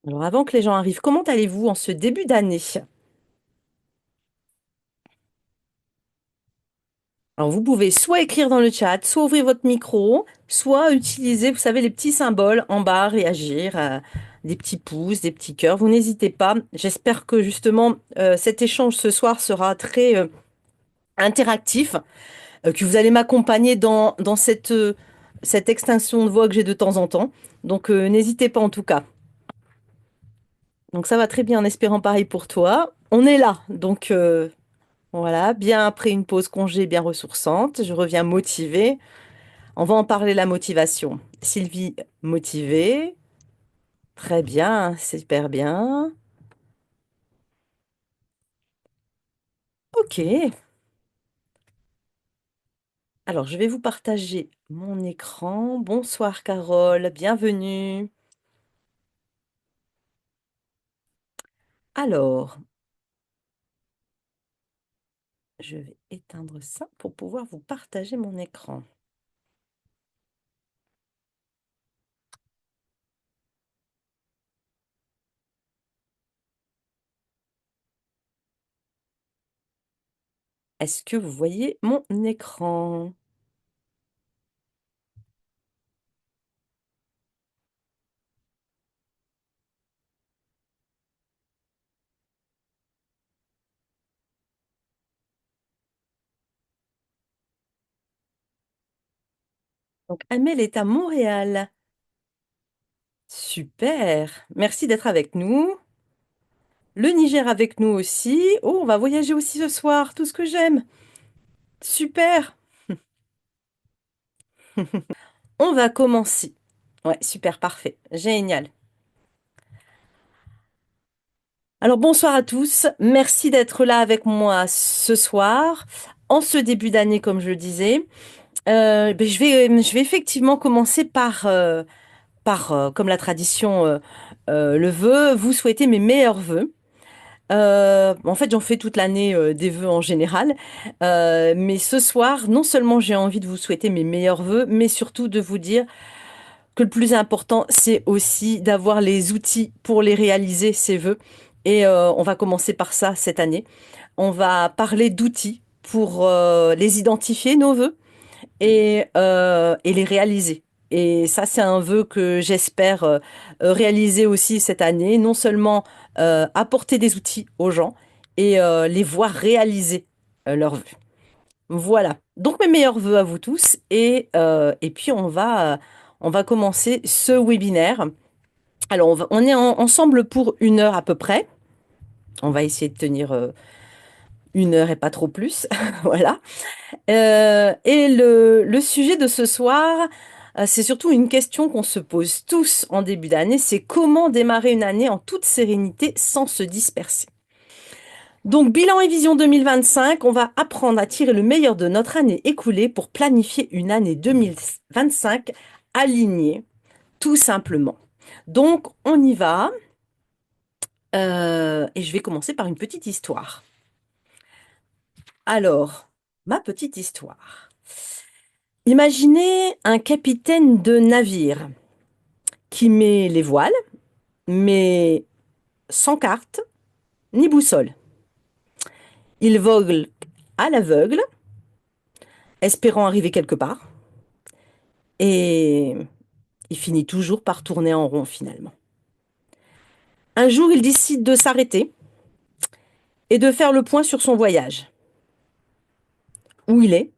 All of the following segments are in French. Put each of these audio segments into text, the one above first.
Alors avant que les gens arrivent, comment allez-vous en ce début d'année? Alors vous pouvez soit écrire dans le chat, soit ouvrir votre micro, soit utiliser, vous savez, les petits symboles en bas, réagir, des petits pouces, des petits cœurs. Vous n'hésitez pas. J'espère que justement cet échange ce soir sera très interactif, que vous allez m'accompagner dans cette extinction de voix que j'ai de temps en temps. Donc n'hésitez pas en tout cas. Donc ça va très bien en espérant pareil pour toi. On est là, donc voilà, bien après une pause congé bien ressourçante, je reviens motivée. On va en parler, la motivation. Sylvie, motivée. Très bien, super bien. Ok. Alors, je vais vous partager mon écran. Bonsoir Carole, bienvenue. Alors, je vais éteindre ça pour pouvoir vous partager mon écran. Est-ce que vous voyez mon écran? Donc, Amel est à Montréal. Super. Merci d'être avec nous. Le Niger avec nous aussi. Oh, on va voyager aussi ce soir, tout ce que j'aime. Super. On va commencer. Ouais, super, parfait. Génial. Alors bonsoir à tous. Merci d'être là avec moi ce soir, en ce début d'année, comme je le disais. Je vais effectivement commencer par comme la tradition le veut, vous souhaiter mes meilleurs vœux. En fait, j'en fais toute l'année des vœux en général. Mais ce soir, non seulement j'ai envie de vous souhaiter mes meilleurs vœux, mais surtout de vous dire que le plus important, c'est aussi d'avoir les outils pour les réaliser, ces vœux. Et on va commencer par ça cette année. On va parler d'outils pour les identifier, nos vœux, et les réaliser. Et ça, c'est un vœu que j'espère réaliser aussi cette année. Non seulement apporter des outils aux gens et les voir réaliser leurs vœux. Voilà. Donc mes meilleurs vœux à vous tous et puis on va commencer ce webinaire. Alors on est ensemble pour une heure à peu près. On va essayer de tenir une heure et pas trop plus. Voilà. Et le sujet de ce soir, c'est surtout une question qu'on se pose tous en début d'année, c'est comment démarrer une année en toute sérénité sans se disperser. Donc, bilan et vision 2025, on va apprendre à tirer le meilleur de notre année écoulée pour planifier une année 2025 alignée, tout simplement. Donc, on y va. Et je vais commencer par une petite histoire. Alors, ma petite histoire. Imaginez un capitaine de navire qui met les voiles, mais sans carte ni boussole. Il vogue à l'aveugle, espérant arriver quelque part. Et il finit toujours par tourner en rond finalement. Un jour, il décide de s'arrêter et de faire le point sur son voyage. Où il est,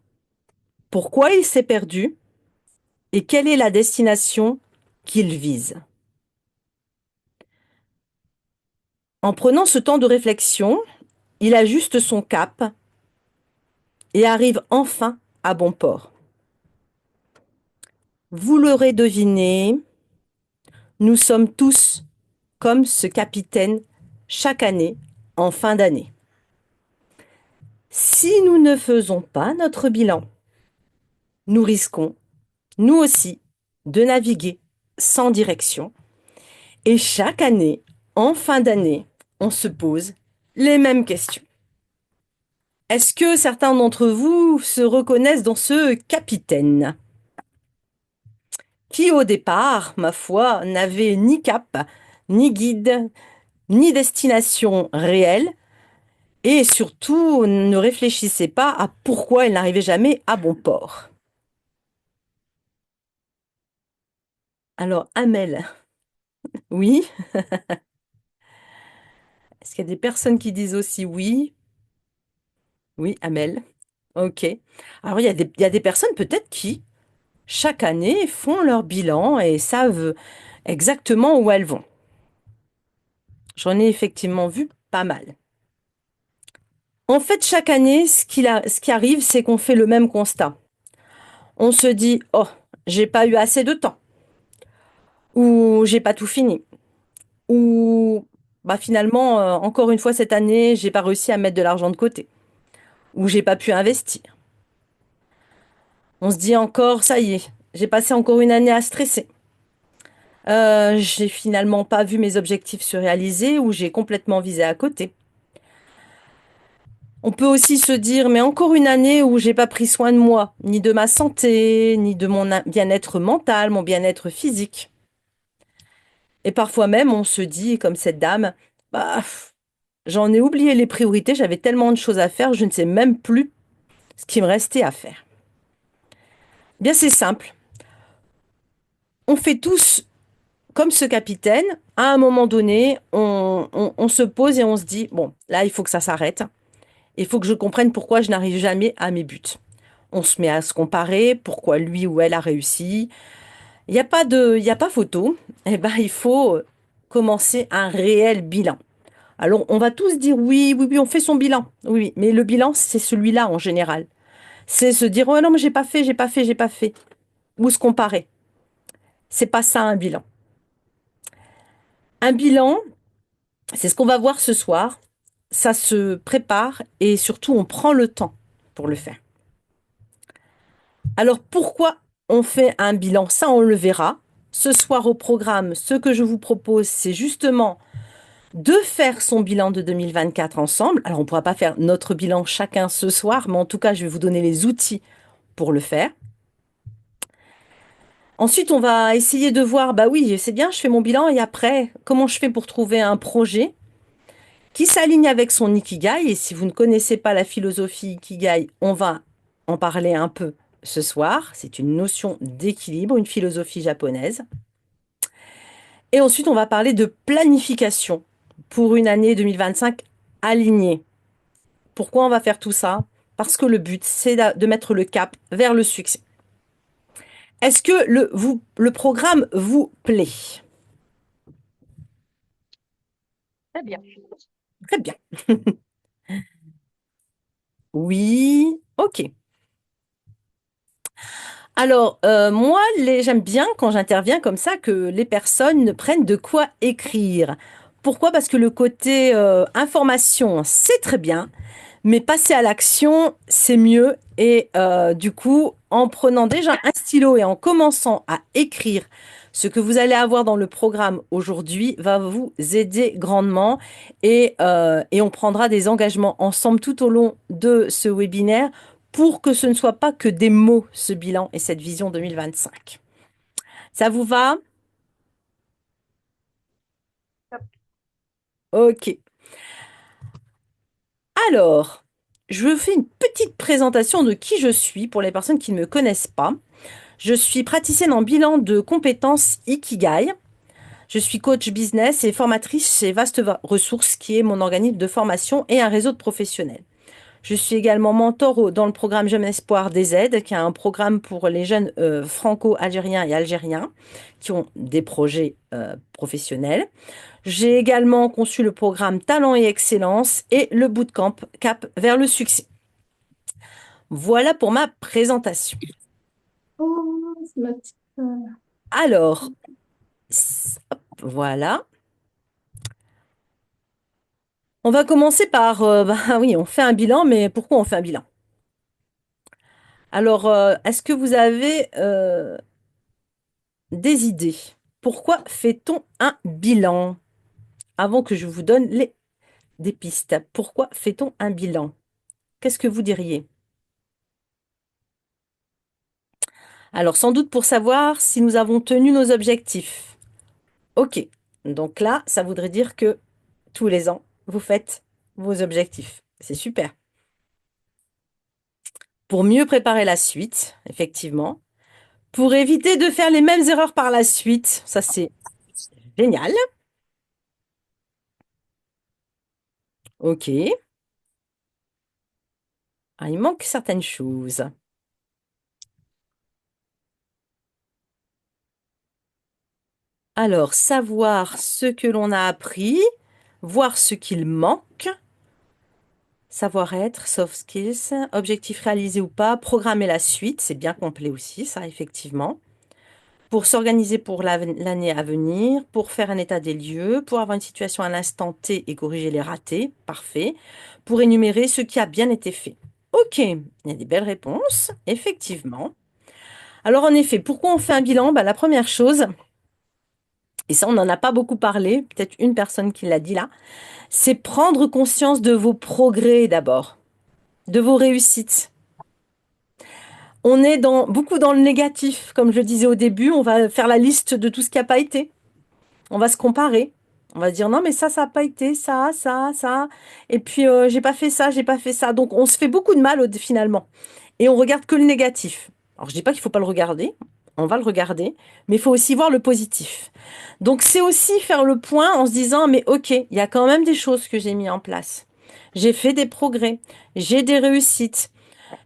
pourquoi il s'est perdu et quelle est la destination qu'il vise. En prenant ce temps de réflexion, il ajuste son cap et arrive enfin à bon port. Vous l'aurez deviné, nous sommes tous comme ce capitaine chaque année en fin d'année. Si nous ne faisons pas notre bilan, nous risquons, nous aussi, de naviguer sans direction. Et chaque année, en fin d'année, on se pose les mêmes questions. Est-ce que certains d'entre vous se reconnaissent dans ce capitaine qui, au départ, ma foi, n'avait ni cap ni guide, ni destination réelle, et surtout ne réfléchissez pas à pourquoi elle n'arrivait jamais à bon port. Alors, Amel, oui. Est-ce qu'il y a des personnes qui disent aussi oui? Oui, Amel. Ok. Alors, il y a des personnes peut-être qui, chaque année, font leur bilan et savent exactement où elles vont. J'en ai effectivement vu pas mal. En fait, chaque année, ce qui arrive, c'est qu'on fait le même constat. On se dit, oh, j'ai pas eu assez de temps, ou j'ai pas tout fini, ou bah finalement, encore une fois cette année, j'ai pas réussi à mettre de l'argent de côté, ou j'ai pas pu investir. On se dit encore, ça y est, j'ai passé encore une année à stresser. J'ai finalement pas vu mes objectifs se réaliser, ou j'ai complètement visé à côté. On peut aussi se dire, mais encore une année où j'ai pas pris soin de moi, ni de ma santé, ni de mon bien-être mental, mon bien-être physique. Et parfois même, on se dit, comme cette dame, bah, j'en ai oublié les priorités, j'avais tellement de choses à faire, je ne sais même plus ce qui me restait à faire. Bien, c'est simple. On fait tous comme ce capitaine. À un moment donné, on se pose et on se dit, bon, là, il faut que ça s'arrête. Il faut que je comprenne pourquoi je n'arrive jamais à mes buts. On se met à se comparer, pourquoi lui ou elle a réussi. Il y a pas photo. Eh ben, il faut commencer un réel bilan. Alors, on va tous dire oui, oui, oui, on fait son bilan. Oui, oui. Mais le bilan, c'est celui-là en général. C'est se dire, oh non, mais j'ai pas fait, j'ai pas fait, j'ai pas fait. Ou se comparer. C'est pas ça un bilan. Un bilan, c'est ce qu'on va voir ce soir. Ça se prépare et surtout, on prend le temps pour le faire. Alors, pourquoi on fait un bilan? Ça, on le verra. Ce soir au programme, ce que je vous propose, c'est justement de faire son bilan de 2024 ensemble. Alors, on ne pourra pas faire notre bilan chacun ce soir, mais en tout cas, je vais vous donner les outils pour le faire. Ensuite, on va essayer de voir, bah oui, c'est bien, je fais mon bilan et après, comment je fais pour trouver un projet qui s'aligne avec son Ikigai. Et si vous ne connaissez pas la philosophie Ikigai, on va en parler un peu ce soir. C'est une notion d'équilibre, une philosophie japonaise. Et ensuite, on va parler de planification pour une année 2025 alignée. Pourquoi on va faire tout ça? Parce que le but, c'est de mettre le cap vers le succès. Est-ce que le programme vous plaît? Très bien. Très bien. Oui, ok. Alors, moi, j'aime bien quand j'interviens comme ça que les personnes ne prennent de quoi écrire. Pourquoi? Parce que le côté information, c'est très bien, mais passer à l'action, c'est mieux. Et du coup, en prenant déjà un stylo et en commençant à écrire ce que vous allez avoir dans le programme aujourd'hui, va vous aider grandement. Et on prendra des engagements ensemble tout au long de ce webinaire pour que ce ne soit pas que des mots, ce bilan et cette vision 2025. Ça vous va? Ok. Alors, je fais une petite présentation de qui je suis pour les personnes qui ne me connaissent pas. Je suis praticienne en bilan de compétences Ikigai. Je suis coach business et formatrice chez Vaste Ressources, qui est mon organisme de formation et un réseau de professionnels. Je suis également mentor dans le programme Jeune Espoir des Aides, qui est un programme pour les jeunes franco-algériens et algériens qui ont des projets professionnels. J'ai également conçu le programme Talent et Excellence et le bootcamp Cap vers le succès. Voilà pour ma présentation. Oh, c'est ma petite. Alors, hop, voilà. On va commencer par, bah oui, on fait un bilan, mais pourquoi on fait un bilan? Alors, est-ce que vous avez des idées? Pourquoi fait-on un bilan? Avant que je vous donne des pistes, pourquoi fait-on un bilan? Qu'est-ce que vous diriez? Alors, sans doute pour savoir si nous avons tenu nos objectifs. Ok. Donc là, ça voudrait dire que tous les ans, vous faites vos objectifs. C'est super. Pour mieux préparer la suite, effectivement. Pour éviter de faire les mêmes erreurs par la suite. Ça, c'est génial. Ok. Ah, il manque certaines choses. Alors, savoir ce que l'on a appris, voir ce qu'il manque, savoir-être, soft skills, objectif réalisé ou pas, programmer la suite, c'est bien complet aussi, ça, effectivement. Pour s'organiser pour l'année à venir, pour faire un état des lieux, pour avoir une situation à l'instant T et corriger les ratés, parfait. Pour énumérer ce qui a bien été fait. Ok, il y a des belles réponses, effectivement. Alors en effet, pourquoi on fait un bilan? Bah, la première chose, et ça on n'en a pas beaucoup parlé, peut-être une personne qui l'a dit là, c'est prendre conscience de vos progrès d'abord, de vos réussites. On est beaucoup dans le négatif, comme je le disais au début, on va faire la liste de tout ce qui n'a pas été. On va se comparer. On va se dire non, mais ça n'a pas été, ça. Et puis, j'ai pas fait ça, j'ai pas fait ça. Donc, on se fait beaucoup de mal finalement. Et on regarde que le négatif. Alors, je dis pas qu'il faut pas le regarder. On va le regarder. Mais il faut aussi voir le positif. Donc, c'est aussi faire le point en se disant, mais ok, il y a quand même des choses que j'ai mis en place. J'ai fait des progrès. J'ai des réussites.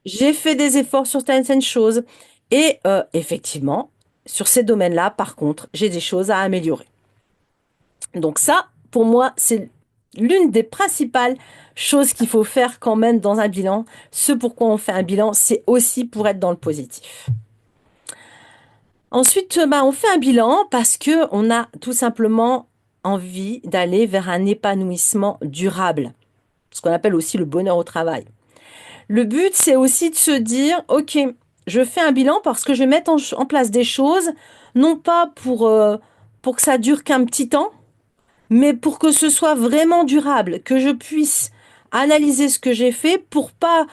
J'ai fait des efforts sur certaines choses. Et effectivement, sur ces domaines-là, par contre, j'ai des choses à améliorer. Donc ça, pour moi, c'est l'une des principales choses qu'il faut faire quand même dans un bilan. Ce pourquoi on fait un bilan, c'est aussi pour être dans le positif. Ensuite, bah, on fait un bilan parce que on a tout simplement envie d'aller vers un épanouissement durable, ce qu'on appelle aussi le bonheur au travail. Le but, c'est aussi de se dire, OK, je fais un bilan parce que je vais mettre en place des choses, non pas pour que ça dure qu'un petit temps, mais pour que ce soit vraiment durable, que je puisse analyser ce que j'ai fait pour pas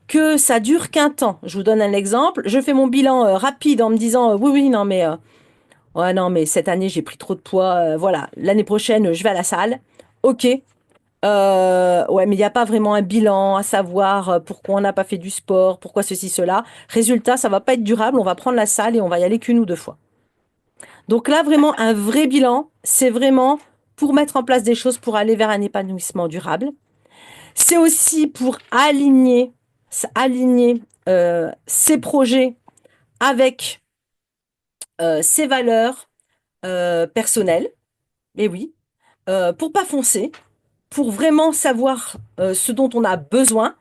que ça dure qu'un temps. Je vous donne un exemple. Je fais mon bilan rapide en me disant oui, oui, non, mais ouais, non, mais cette année j'ai pris trop de poids. Voilà, l'année prochaine je vais à la salle. Ok. Ouais, mais il n'y a pas vraiment un bilan à savoir pourquoi on n'a pas fait du sport, pourquoi ceci, cela. Résultat, ça va pas être durable. On va prendre la salle et on va y aller qu'une ou deux fois. Donc là, vraiment, un vrai bilan, c'est vraiment pour mettre en place des choses pour aller vers un épanouissement durable. C'est aussi pour aligner ses projets avec ses valeurs personnelles. Et oui, pour pas foncer, pour vraiment savoir ce dont on a besoin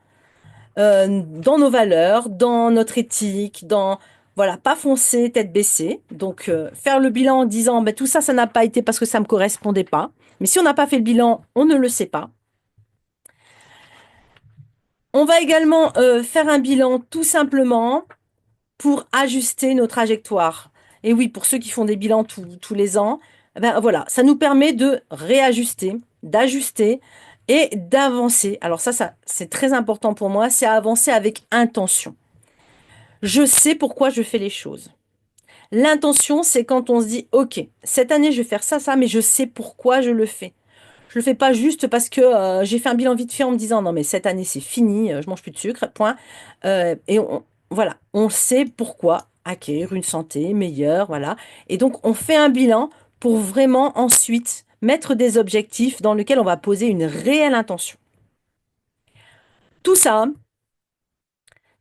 dans nos valeurs, dans notre éthique, dans voilà, pas foncer, tête baissée. Donc faire le bilan en disant ben, tout ça, ça n'a pas été parce que ça me correspondait pas. Mais si on n'a pas fait le bilan, on ne le sait pas. On va également faire un bilan tout simplement pour ajuster nos trajectoires. Et oui, pour ceux qui font des bilans tous les ans, eh ben voilà, ça nous permet de réajuster, d'ajuster et d'avancer. Alors ça c'est très important pour moi, c'est avancer avec intention. Je sais pourquoi je fais les choses. L'intention, c'est quand on se dit, OK, cette année, je vais faire ça, mais je sais pourquoi je le fais. Je le fais pas juste parce que j'ai fait un bilan vite fait en me disant, non, mais cette année, c'est fini, je mange plus de sucre, point. Voilà, on sait pourquoi acquérir une santé meilleure, voilà. Et donc, on fait un bilan pour vraiment ensuite mettre des objectifs dans lesquels on va poser une réelle intention. Tout ça,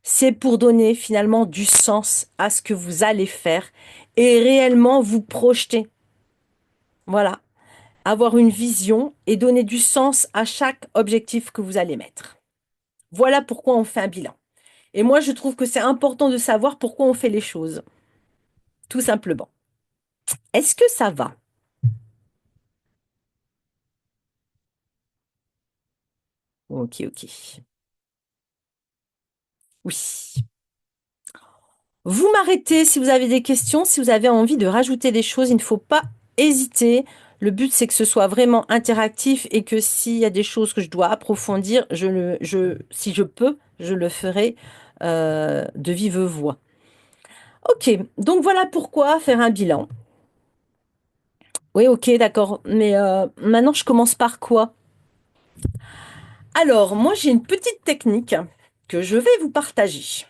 c'est pour donner finalement du sens à ce que vous allez faire et réellement vous projeter. Voilà, avoir une vision et donner du sens à chaque objectif que vous allez mettre. Voilà pourquoi on fait un bilan. Et moi, je trouve que c'est important de savoir pourquoi on fait les choses, tout simplement. Est-ce que ça va? Ok, ok. Oui. Vous m'arrêtez si vous avez des questions, si vous avez envie de rajouter des choses, il ne faut pas hésiter. Le but, c'est que ce soit vraiment interactif et que s'il y a des choses que je dois approfondir, si je peux, je le ferai de vive voix. Ok, donc voilà pourquoi faire un bilan. Oui, ok, d'accord. Mais maintenant, je commence par quoi? Alors, moi, j'ai une petite technique que je vais vous partager.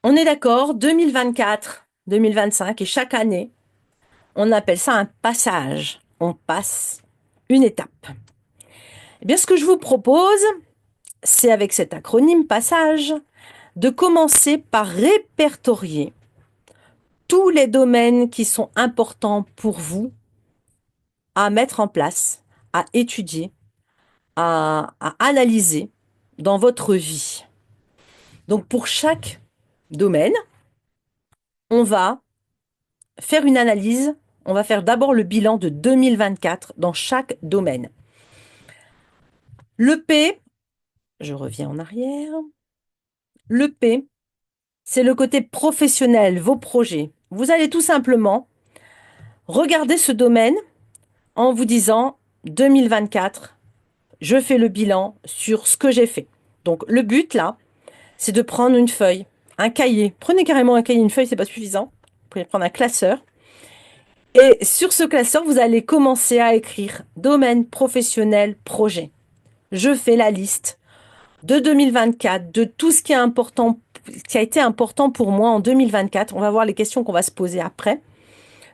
On est d'accord, 2024, 2025, et chaque année, on appelle ça un passage. On passe une étape. Eh bien, ce que je vous propose, c'est avec cet acronyme passage, de commencer par répertorier tous les domaines qui sont importants pour vous à mettre en place, à étudier, à analyser dans votre vie. Donc pour chaque domaine, on va faire une analyse. On va faire d'abord le bilan de 2024 dans chaque domaine. Le P, je reviens en arrière. Le P, c'est le côté professionnel, vos projets. Vous allez tout simplement regarder ce domaine en vous disant 2024, je fais le bilan sur ce que j'ai fait. Donc le but là, c'est de prendre une feuille, un cahier. Prenez carrément un cahier, une feuille, c'est pas suffisant. Vous pouvez prendre un classeur. Et sur ce classeur, vous allez commencer à écrire domaine professionnel projet. Je fais la liste de 2024, de tout ce qui est important, qui a été important pour moi en 2024. On va voir les questions qu'on va se poser après.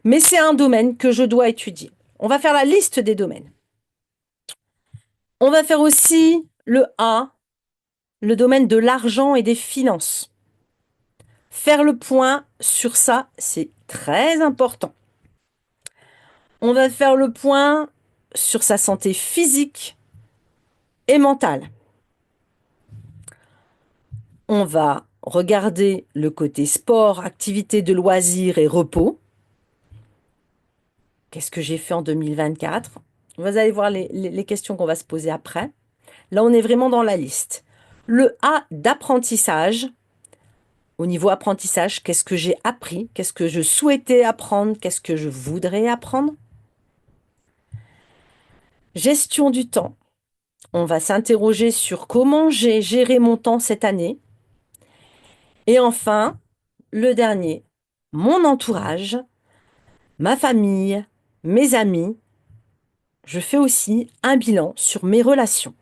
Mais c'est un domaine que je dois étudier. On va faire la liste des domaines. On va faire aussi le A, le domaine de l'argent et des finances. Faire le point sur ça, c'est très important. On va faire le point sur sa santé physique et mentale. On va regarder le côté sport, activité de loisirs et repos. Qu'est-ce que j'ai fait en 2024? Vous allez voir les questions qu'on va se poser après. Là, on est vraiment dans la liste. Le A d'apprentissage. Au niveau apprentissage, qu'est-ce que j'ai appris? Qu'est-ce que je souhaitais apprendre? Qu'est-ce que je voudrais apprendre? Gestion du temps. On va s'interroger sur comment j'ai géré mon temps cette année. Et enfin, le dernier, mon entourage, ma famille, mes amis. Je fais aussi un bilan sur mes relations.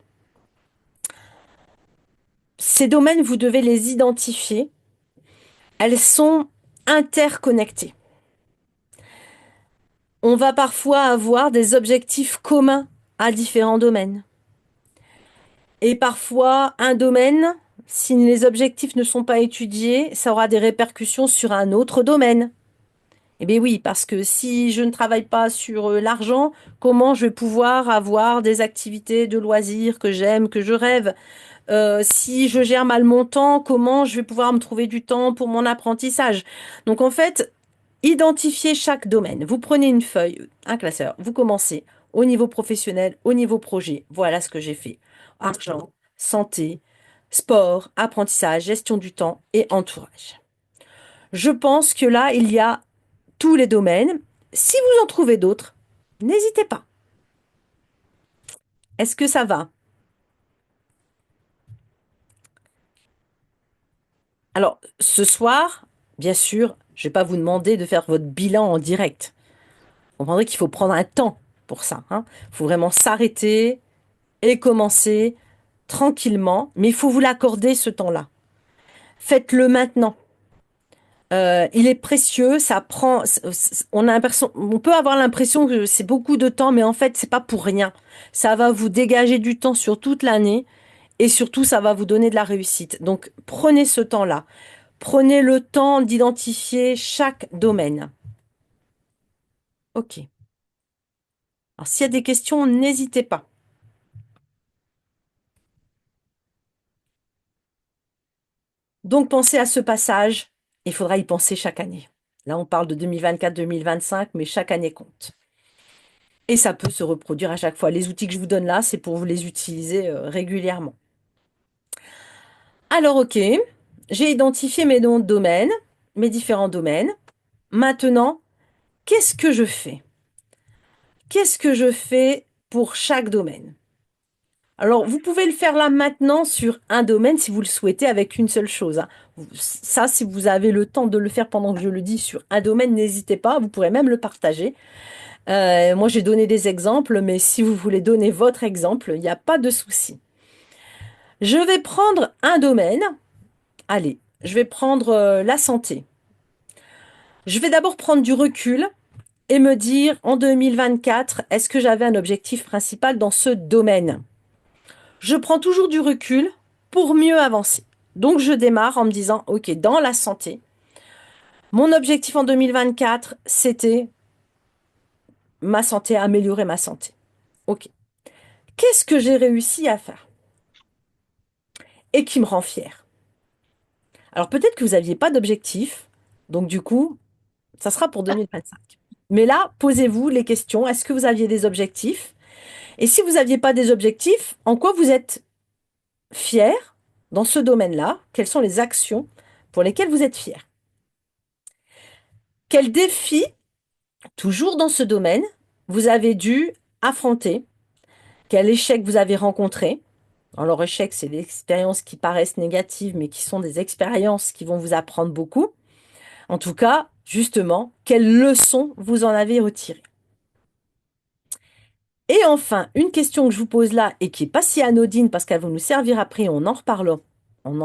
Ces domaines, vous devez les identifier. Elles sont interconnectées. On va parfois avoir des objectifs communs à différents domaines. Et parfois, un domaine, si les objectifs ne sont pas étudiés, ça aura des répercussions sur un autre domaine. Eh bien oui, parce que si je ne travaille pas sur l'argent, comment je vais pouvoir avoir des activités de loisirs que j'aime, que je rêve? Si je gère mal mon temps, comment je vais pouvoir me trouver du temps pour mon apprentissage? Donc en fait, identifiez chaque domaine. Vous prenez une feuille, un classeur, vous commencez au niveau professionnel, au niveau projet. Voilà ce que j'ai fait. Argent, santé, sport, apprentissage, gestion du temps et entourage. Je pense que là, il y a tous les domaines. Si vous en trouvez d'autres, n'hésitez pas. Est-ce que ça va? Alors, ce soir, bien sûr, je ne vais pas vous demander de faire votre bilan en direct. Vous comprendrez qu'il faut prendre un temps pour ça, hein. Il faut vraiment s'arrêter et commencer tranquillement, mais il faut vous l'accorder ce temps-là. Faites-le maintenant. Il est précieux, ça prend, on a l'impression, on peut avoir l'impression que c'est beaucoup de temps, mais en fait, c'est pas pour rien. Ça va vous dégager du temps sur toute l'année et surtout, ça va vous donner de la réussite. Donc, prenez ce temps-là. Prenez le temps d'identifier chaque domaine. OK. Alors, s'il y a des questions, n'hésitez pas. Donc, pensez à ce passage. Il faudra y penser chaque année. Là, on parle de 2024-2025, mais chaque année compte. Et ça peut se reproduire à chaque fois. Les outils que je vous donne là, c'est pour vous les utiliser régulièrement. Alors, OK, j'ai identifié mes noms de domaine, mes différents domaines. Maintenant, qu'est-ce que je fais? Qu'est-ce que je fais pour chaque domaine? Alors, vous pouvez le faire là maintenant sur un domaine si vous le souhaitez avec une seule chose, hein. Ça, si vous avez le temps de le faire pendant que je le dis sur un domaine, n'hésitez pas. Vous pourrez même le partager. Moi, j'ai donné des exemples, mais si vous voulez donner votre exemple, il n'y a pas de souci. Je vais prendre un domaine. Allez, je vais prendre la santé. Je vais d'abord prendre du recul et me dire en 2024, est-ce que j'avais un objectif principal dans ce domaine? Je prends toujours du recul pour mieux avancer. Donc je démarre en me disant, OK, dans la santé, mon objectif en 2024, c'était ma santé, améliorer ma santé. OK. Qu'est-ce que j'ai réussi à faire et qui me rend fière? Alors peut-être que vous n'aviez pas d'objectif, donc du coup, ça sera pour 2025. Mais là, posez-vous les questions. Est-ce que vous aviez des objectifs? Et si vous n'aviez pas des objectifs, en quoi vous êtes fier dans ce domaine-là? Quelles sont les actions pour lesquelles vous êtes fier? Quel défi, toujours dans ce domaine, vous avez dû affronter? Quel échec vous avez rencontré? Alors, échec, c'est des expériences qui paraissent négatives, mais qui sont des expériences qui vont vous apprendre beaucoup. En tout cas, justement, quelles leçons vous en avez retirées? Et enfin, une question que je vous pose là et qui n'est pas si anodine parce qu'elle va nous servir après, on en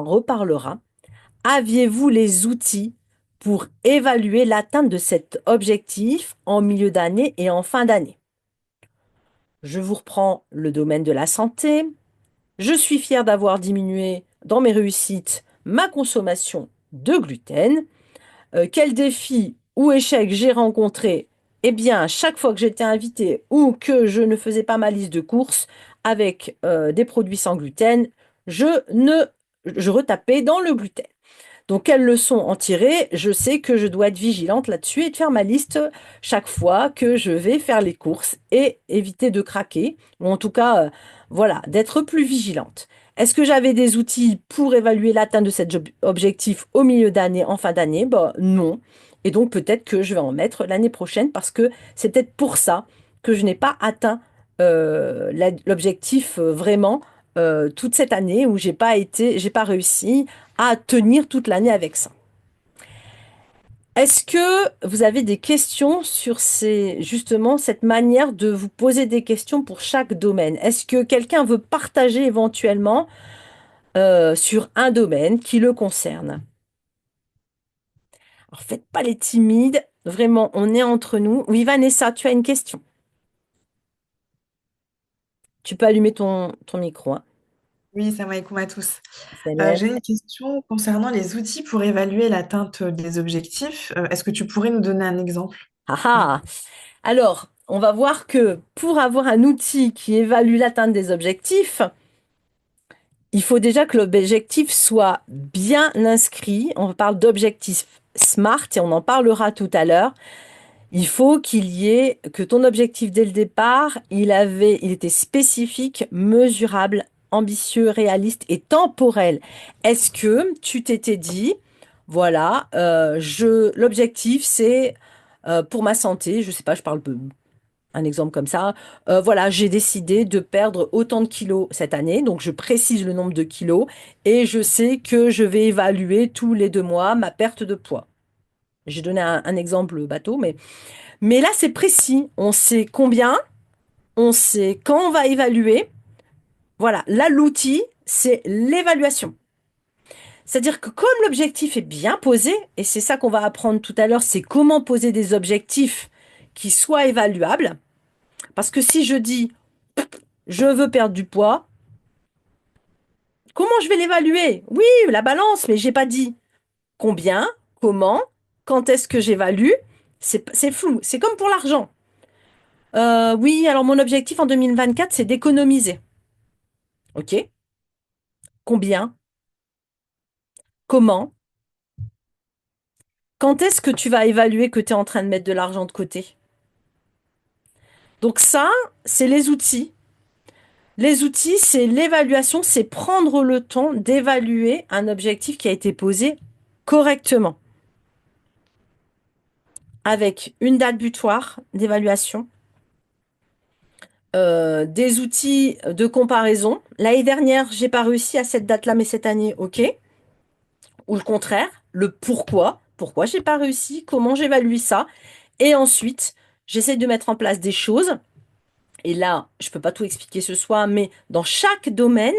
reparlera. Aviez-vous les outils pour évaluer l'atteinte de cet objectif en milieu d'année et en fin d'année? Je vous reprends le domaine de la santé. Je suis fière d'avoir diminué dans mes réussites ma consommation de gluten. Quel défi ou échec j'ai rencontré? Eh bien, à chaque fois que j'étais invitée ou que je ne faisais pas ma liste de courses avec des produits sans gluten, je ne, je retapais dans le gluten. Donc, quelle leçon en tirer? Je sais que je dois être vigilante là-dessus et de faire ma liste chaque fois que je vais faire les courses et éviter de craquer, ou en tout cas, voilà, d'être plus vigilante. Est-ce que j'avais des outils pour évaluer l'atteinte de cet objectif au milieu d'année, en fin d'année? Bah, non. Et donc, peut-être que je vais en mettre l'année prochaine parce que c'est peut-être pour ça que je n'ai pas atteint l'objectif vraiment toute cette année où j'ai pas réussi à tenir toute l'année avec ça. Est-ce que vous avez des questions sur justement cette manière de vous poser des questions pour chaque domaine? Est-ce que quelqu'un veut partager éventuellement sur un domaine qui le concerne? Alors, faites pas les timides. Vraiment, on est entre nous. Oui, Vanessa, tu as une question. Tu peux allumer ton micro, hein. Oui, salam alaikum à tous. Salam. J'ai une question concernant les outils pour évaluer l'atteinte des objectifs. Est-ce que tu pourrais nous donner un exemple? Ah ah. Alors, on va voir que pour avoir un outil qui évalue l'atteinte des objectifs, il faut déjà que l'objectif soit bien inscrit. On parle d'objectif SMART et on en parlera tout à l'heure. Il faut qu'il y ait que ton objectif dès le départ, il était spécifique, mesurable, ambitieux, réaliste et temporel. Est-ce que tu t'étais dit, voilà, l'objectif c'est pour ma santé, je sais pas, je parle un exemple comme ça. Voilà, j'ai décidé de perdre autant de kilos cette année, donc je précise le nombre de kilos et je sais que je vais évaluer tous les 2 mois ma perte de poids. J'ai donné un exemple bateau, mais là c'est précis. On sait combien, on sait quand on va évaluer. Voilà, là l'outil, c'est l'évaluation. C'est-à-dire que comme l'objectif est bien posé, et c'est ça qu'on va apprendre tout à l'heure, c'est comment poser des objectifs qui soient évaluables. Parce que si je dis je veux perdre du poids, comment je vais l'évaluer? Oui, la balance, mais j'ai pas dit combien, comment, quand est-ce que j'évalue. C'est flou. C'est comme pour l'argent. Oui, alors mon objectif en 2024, c'est d'économiser. OK? Combien? Comment? Quand est-ce que tu vas évaluer que tu es en train de mettre de l'argent de côté? Donc ça, c'est les outils. Les outils, c'est l'évaluation, c'est prendre le temps d'évaluer un objectif qui a été posé correctement, avec une date butoir d'évaluation, des outils de comparaison. L'année dernière, j'ai pas réussi à cette date-là, mais cette année, ok. Ou le contraire, le pourquoi. Pourquoi j'ai pas réussi? Comment j'évalue ça? Et ensuite, j'essaie de mettre en place des choses. Et là, je peux pas tout expliquer ce soir, mais dans chaque domaine,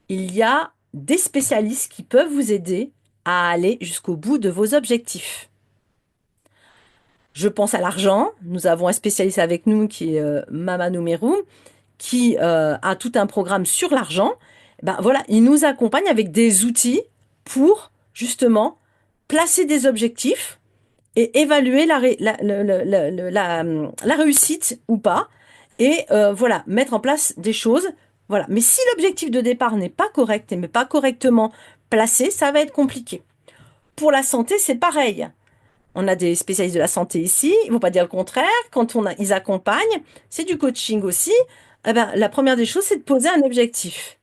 il y a des spécialistes qui peuvent vous aider à aller jusqu'au bout de vos objectifs. Je pense à l'argent. Nous avons un spécialiste avec nous qui est Mama Numeru, qui a tout un programme sur l'argent. Ben voilà, il nous accompagne avec des outils pour justement placer des objectifs et évaluer la réussite ou pas. Et voilà, mettre en place des choses. Voilà. Mais si l'objectif de départ n'est pas correct et mais pas correctement placé, ça va être compliqué. Pour la santé, c'est pareil. On a des spécialistes de la santé ici, ils vont pas dire le contraire. Quand ils accompagnent, c'est du coaching aussi. Eh ben, la première des choses, c'est de poser un objectif.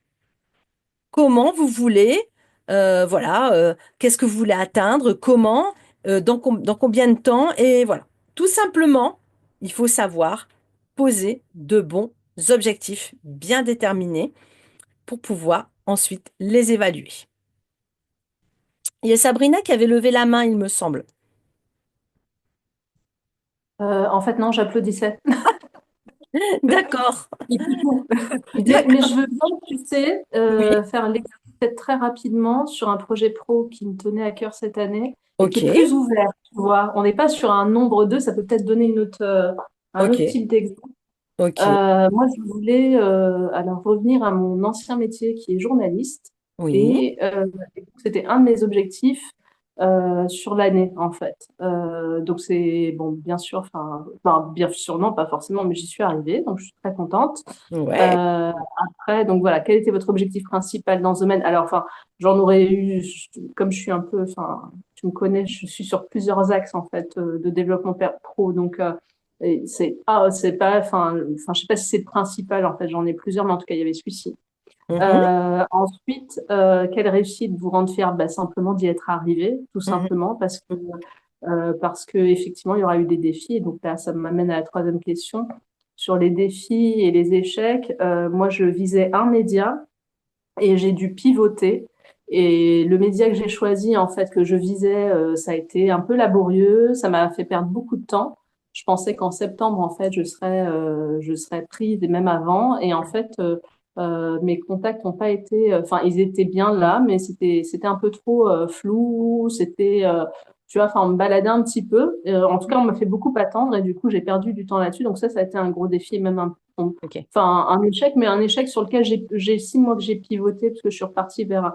Comment vous voulez, voilà, qu'est-ce que vous voulez atteindre, comment, dans combien de temps, et voilà. Tout simplement, il faut savoir poser de bons objectifs bien déterminés pour pouvoir ensuite les évaluer. Il y a Sabrina qui avait levé la main, il me semble. En fait, non, j'applaudissais. D'accord, Mais d'accord. je veux bien, tu sais, Oui, faire l'exercice peut-être très rapidement sur un projet pro qui me tenait à cœur cette année et qui ok, est plus ouvert, tu vois. On n'est pas sur un nombre 2, ça peut peut-être donner un autre ok, type d'exemple. ok, Moi, je voulais alors revenir à mon ancien métier qui est journaliste oui. et c'était un de mes objectifs sur l'année en fait. Donc c'est bon, bien sûr, bien sûr non, pas forcément, mais j'y suis arrivée, donc je suis très contente. Ouais, Euh, Après, donc voilà, quel était votre objectif principal dans ce domaine? Alors, enfin, j'en aurais eu, comme je suis un peu, enfin, tu me connais, je suis sur plusieurs axes en fait de développement pro, donc et c'est pas, je sais pas si c'est le principal en fait, j'en ai plusieurs, mais en tout cas, il y avait celui-ci. mhm, Ensuite, quelle réussite vous rendre fier? Bah, simplement d'y être arrivé, tout mhm, simplement, parce que effectivement, il y aura eu des défis. Et donc là, ça m'amène à la troisième question. Sur les défis et les échecs, moi, je visais un média et j'ai dû pivoter. Et le média que j'ai choisi, en fait, que je visais, ça a été un peu laborieux. Ça m'a fait perdre beaucoup de temps. Je pensais qu'en septembre, en fait, je serais prise, et même avant. Et en fait, mes contacts n'ont pas été, enfin, ils étaient bien là, mais c'était un peu trop flou. Tu vois, enfin, on me baladait un petit peu. En tout cas, on m'a fait beaucoup attendre et du coup, j'ai perdu du temps là-dessus. Donc ça a été un gros défi, et même ok. un échec, mais un échec sur lequel j'ai 6 mois que j'ai pivoté parce que je suis repartie vers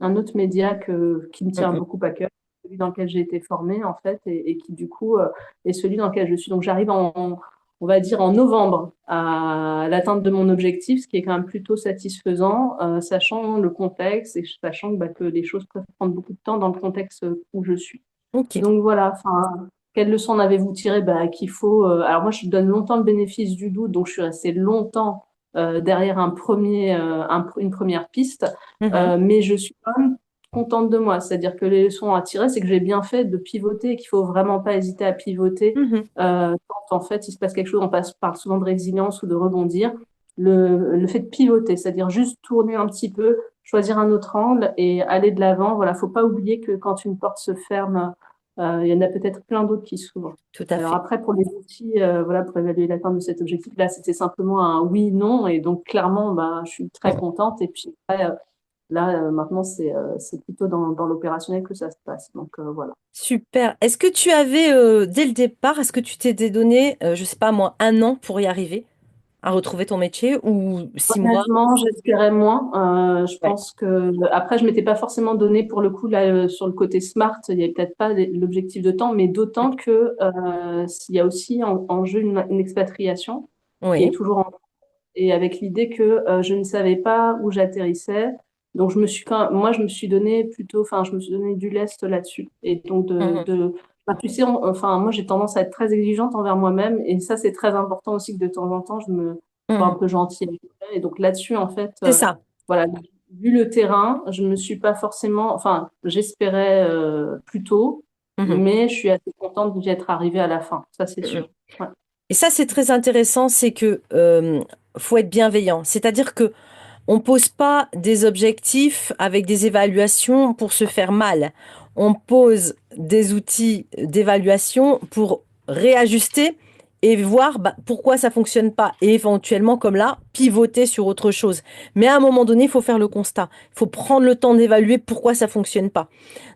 un autre média qui me tient Mhm, beaucoup à cœur, celui dans lequel j'ai été formée en fait, et qui du coup est celui dans lequel je suis. Donc j'arrive on va dire en novembre à l'atteinte de mon objectif, ce qui est quand même plutôt satisfaisant, sachant le contexte et sachant que les choses peuvent prendre beaucoup de temps dans le contexte où je suis. ok. Donc voilà, enfin, quelle leçon en avez-vous tiré? Bah, qu'il faut. Alors moi, je donne longtemps le bénéfice du doute, donc je suis restée longtemps derrière une première piste, Mhm, mais je suis quand même contente de moi. C'est-à-dire que les leçons à tirer, c'est que j'ai bien fait de pivoter et qu'il faut vraiment pas hésiter à pivoter. mhm. Quand en fait il se passe quelque chose, parle souvent de résilience ou de rebondir. Le fait de pivoter, c'est-à-dire juste tourner un petit peu, choisir un autre angle et aller de l'avant. Voilà, faut pas oublier que quand une porte se ferme, il y en a peut-être plein d'autres qui s'ouvrent. Tout à Alors fait. après, pour les outils, voilà, pour évaluer l'atteinte de cet objectif, là, c'était simplement un oui-non. Et donc, clairement, bah, je suis très Mhm. contente. Et puis après, là, maintenant, c'est plutôt dans l'opérationnel que ça se passe. Donc, voilà. Super. Est-ce que tu avais, dès le départ, est-ce que tu t'étais donné, je sais pas moi, un an pour y arriver à retrouver ton métier ou 6 mois? Honnêtement, j'espérais moins. Je Ouais. pense que après, je m'étais pas forcément donné pour le coup là sur le côté smart. Il y avait peut-être pas l'objectif de temps, mais d'autant que s'il y a aussi en jeu une expatriation qui est Oui. toujours en et avec l'idée que je ne savais pas où j'atterrissais. Donc moi, je me suis donné plutôt, enfin, je me suis donné du lest là-dessus. Et donc Mhm, enfin, tu sais, enfin, moi, j'ai tendance à être très exigeante envers moi-même, et ça, c'est très important aussi que de temps en temps, je me sois un mhm. peu gentille avec moi. Et donc là-dessus, en fait, C'est ça. voilà, vu le terrain, je me suis pas forcément, enfin, j'espérais plus tôt, Mhm, mais je suis assez contente d'y être arrivée à la fin. Ça, c'est mhm. sûr. Ouais. Et ça, c'est très intéressant, c'est que faut être bienveillant. C'est-à-dire que on pose pas des objectifs avec des évaluations pour se faire mal. On pose des outils d'évaluation pour réajuster et voir bah, pourquoi ça fonctionne pas et éventuellement, comme là, pivoter sur autre chose. Mais à un moment donné, il faut faire le constat. Il faut prendre le temps d'évaluer pourquoi ça fonctionne pas.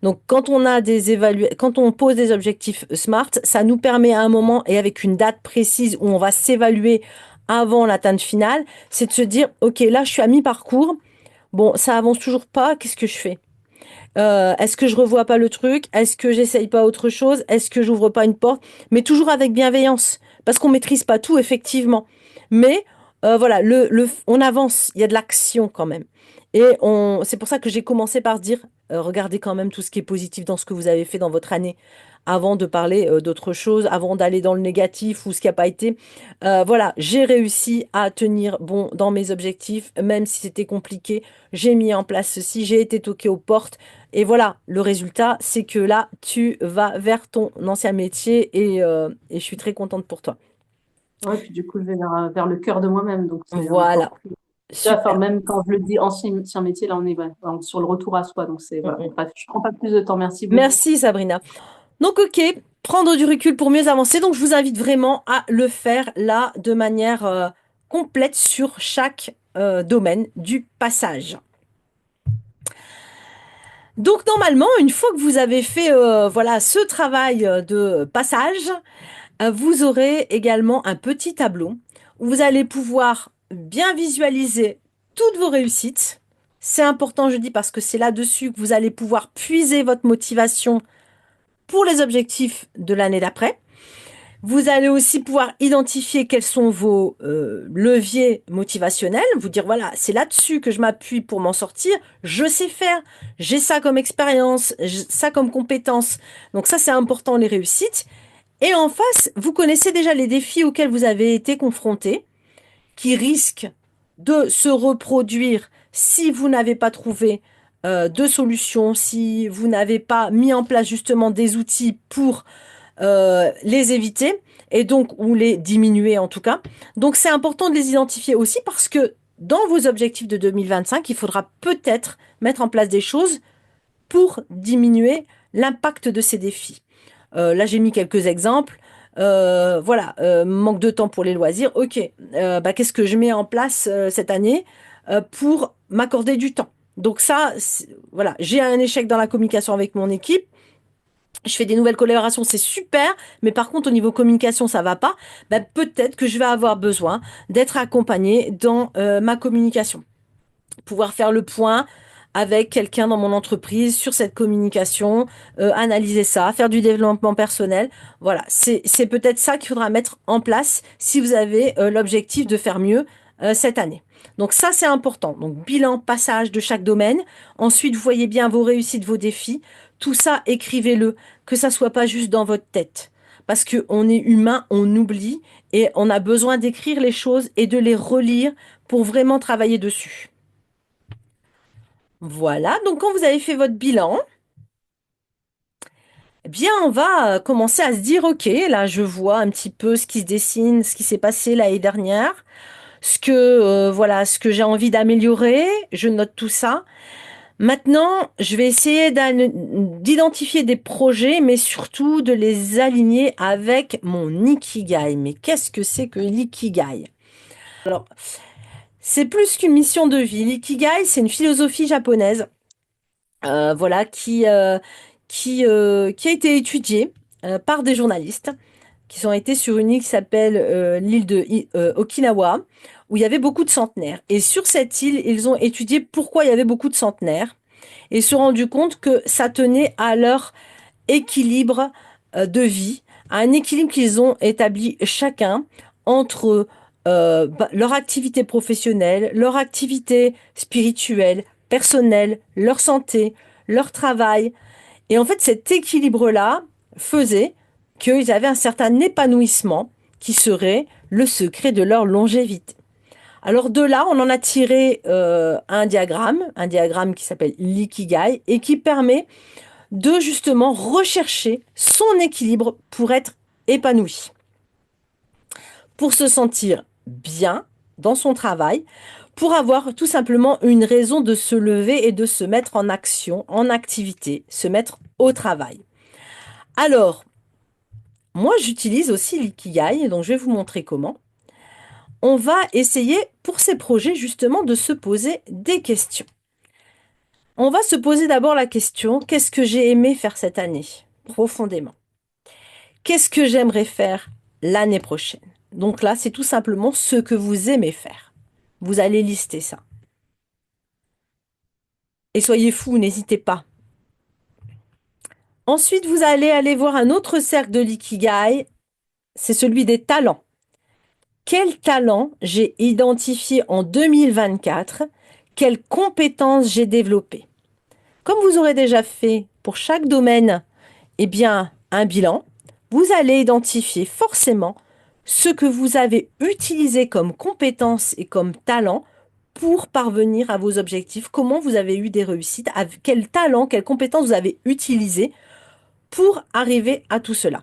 Donc, quand on pose des objectifs SMART, ça nous permet à un moment et avec une date précise où on va s'évaluer avant l'atteinte finale, c'est de se dire, OK, là, je suis à mi-parcours. Bon, ça avance toujours pas. Qu'est-ce que je fais? Est-ce que je revois pas le truc? Est-ce que j'essaye pas autre chose? Est-ce que j'ouvre pas une porte? Mais toujours avec bienveillance, parce qu'on maîtrise pas tout, effectivement. Mais voilà, on avance. Il y a de l'action quand même. C'est pour ça que j'ai commencé par se dire, regardez quand même tout ce qui est positif dans ce que vous avez fait dans votre année, avant de parler d'autre chose, avant d'aller dans le négatif ou ce qui n'a pas été. Voilà, j'ai réussi à tenir bon dans mes objectifs, même si c'était compliqué. J'ai mis en place ceci, j'ai été toqué aux portes. Et voilà, le résultat, c'est que là, tu vas vers ton ancien métier et je suis très contente pour toi. Ouais, puis du coup, je vais vers le cœur de moi-même, donc c'est encore Voilà, plus. Enfin, super. même quand je le dis ancien métier, là, on est ouais, sur le retour à soi, donc c'est Mm, voilà. mm. Bref, je prends pas plus de temps. Merci beaucoup. Merci Sabrina. Donc ok, prendre du recul pour mieux avancer. Donc je vous invite vraiment à le faire là de manière complète sur chaque domaine du passage. Donc normalement, une fois que vous avez fait voilà ce travail de passage, vous aurez également un petit tableau où vous allez pouvoir bien visualiser toutes vos réussites. C'est important, je dis, parce que c'est là-dessus que vous allez pouvoir puiser votre motivation pour les objectifs de l'année d'après. Vous allez aussi pouvoir identifier quels sont vos leviers motivationnels, vous dire voilà, c'est là-dessus que je m'appuie pour m'en sortir, je sais faire, j'ai ça comme expérience, ça comme compétence. Donc ça, c'est important, les réussites. Et en face, vous connaissez déjà les défis auxquels vous avez été confrontés, qui risquent de se reproduire si vous n'avez pas trouvé de solution, si vous n'avez pas mis en place justement des outils pour les éviter et donc ou les diminuer en tout cas. Donc c'est important de les identifier aussi parce que dans vos objectifs de 2025, il faudra peut-être mettre en place des choses pour diminuer l'impact de ces défis. Là, j'ai mis quelques exemples. Voilà, manque de temps pour les loisirs. Ok, bah, qu'est-ce que je mets en place cette année pour m'accorder du temps? Donc ça, voilà, j'ai un échec dans la communication avec mon équipe. Je fais des nouvelles collaborations, c'est super, mais par contre, au niveau communication, ça va pas. Ben, peut-être que je vais avoir besoin d'être accompagnée dans ma communication. Pouvoir faire le point avec quelqu'un dans mon entreprise sur cette communication, analyser ça, faire du développement personnel. Voilà, c'est peut-être ça qu'il faudra mettre en place si vous avez l'objectif de faire mieux cette année. Donc ça, c'est important. Donc bilan, passage de chaque domaine. Ensuite, vous voyez bien vos réussites, vos défis. Tout ça, écrivez-le, que ça soit pas juste dans votre tête. Parce qu'on est humain, on oublie et on a besoin d'écrire les choses et de les relire pour vraiment travailler dessus. Voilà, donc quand vous avez fait votre bilan, eh bien, on va commencer à se dire, OK, là, je vois un petit peu ce qui se dessine, ce qui s'est passé l'année dernière, voilà, ce que j'ai envie d'améliorer. Je note tout ça. Maintenant, je vais essayer d'identifier des projets, mais surtout de les aligner avec mon ikigai. Mais qu'est-ce que c'est que l'ikigai? Alors, c'est plus qu'une mission de vie. L'ikigai, c'est une philosophie japonaise, voilà, qui a été étudiée par des journalistes qui ont été sur une île qui s'appelle l'île de Okinawa, où il y avait beaucoup de centenaires. Et sur cette île, ils ont étudié pourquoi il y avait beaucoup de centenaires et se sont rendus compte que ça tenait à leur équilibre de vie, à un équilibre qu'ils ont établi chacun entre leur activité professionnelle, leur activité spirituelle, personnelle, leur santé, leur travail. Et en fait, cet équilibre-là faisait qu'ils avaient un certain épanouissement qui serait le secret de leur longévité. Alors de là, on en a tiré un diagramme qui s'appelle l'ikigai et qui permet de justement rechercher son équilibre pour être épanoui. pour se sentir bien dans son travail, pour avoir tout simplement une raison de se lever et de se mettre en action, en activité, se mettre au travail. Alors, moi, j'utilise aussi l'ikigai, donc je vais vous montrer comment. On va essayer pour ces projets justement de se poser des questions. On va se poser d'abord la question, qu'est-ce que j'ai aimé faire cette année, profondément? Qu'est-ce que j'aimerais faire l'année prochaine? Donc là, c'est tout simplement ce que vous aimez faire. Vous allez lister ça. Et soyez fous, n'hésitez pas. Ensuite, vous allez aller voir un autre cercle de l'ikigai, c'est celui des talents. Quel talent j'ai identifié en 2024? Quelles compétences j'ai développées? Comme vous aurez déjà fait pour chaque domaine, eh bien, un bilan, vous allez identifier forcément ce que vous avez utilisé comme compétences et comme talent pour parvenir à vos objectifs. Comment vous avez eu des réussites? Quel talent, quelles compétences vous avez utilisées pour arriver à tout cela?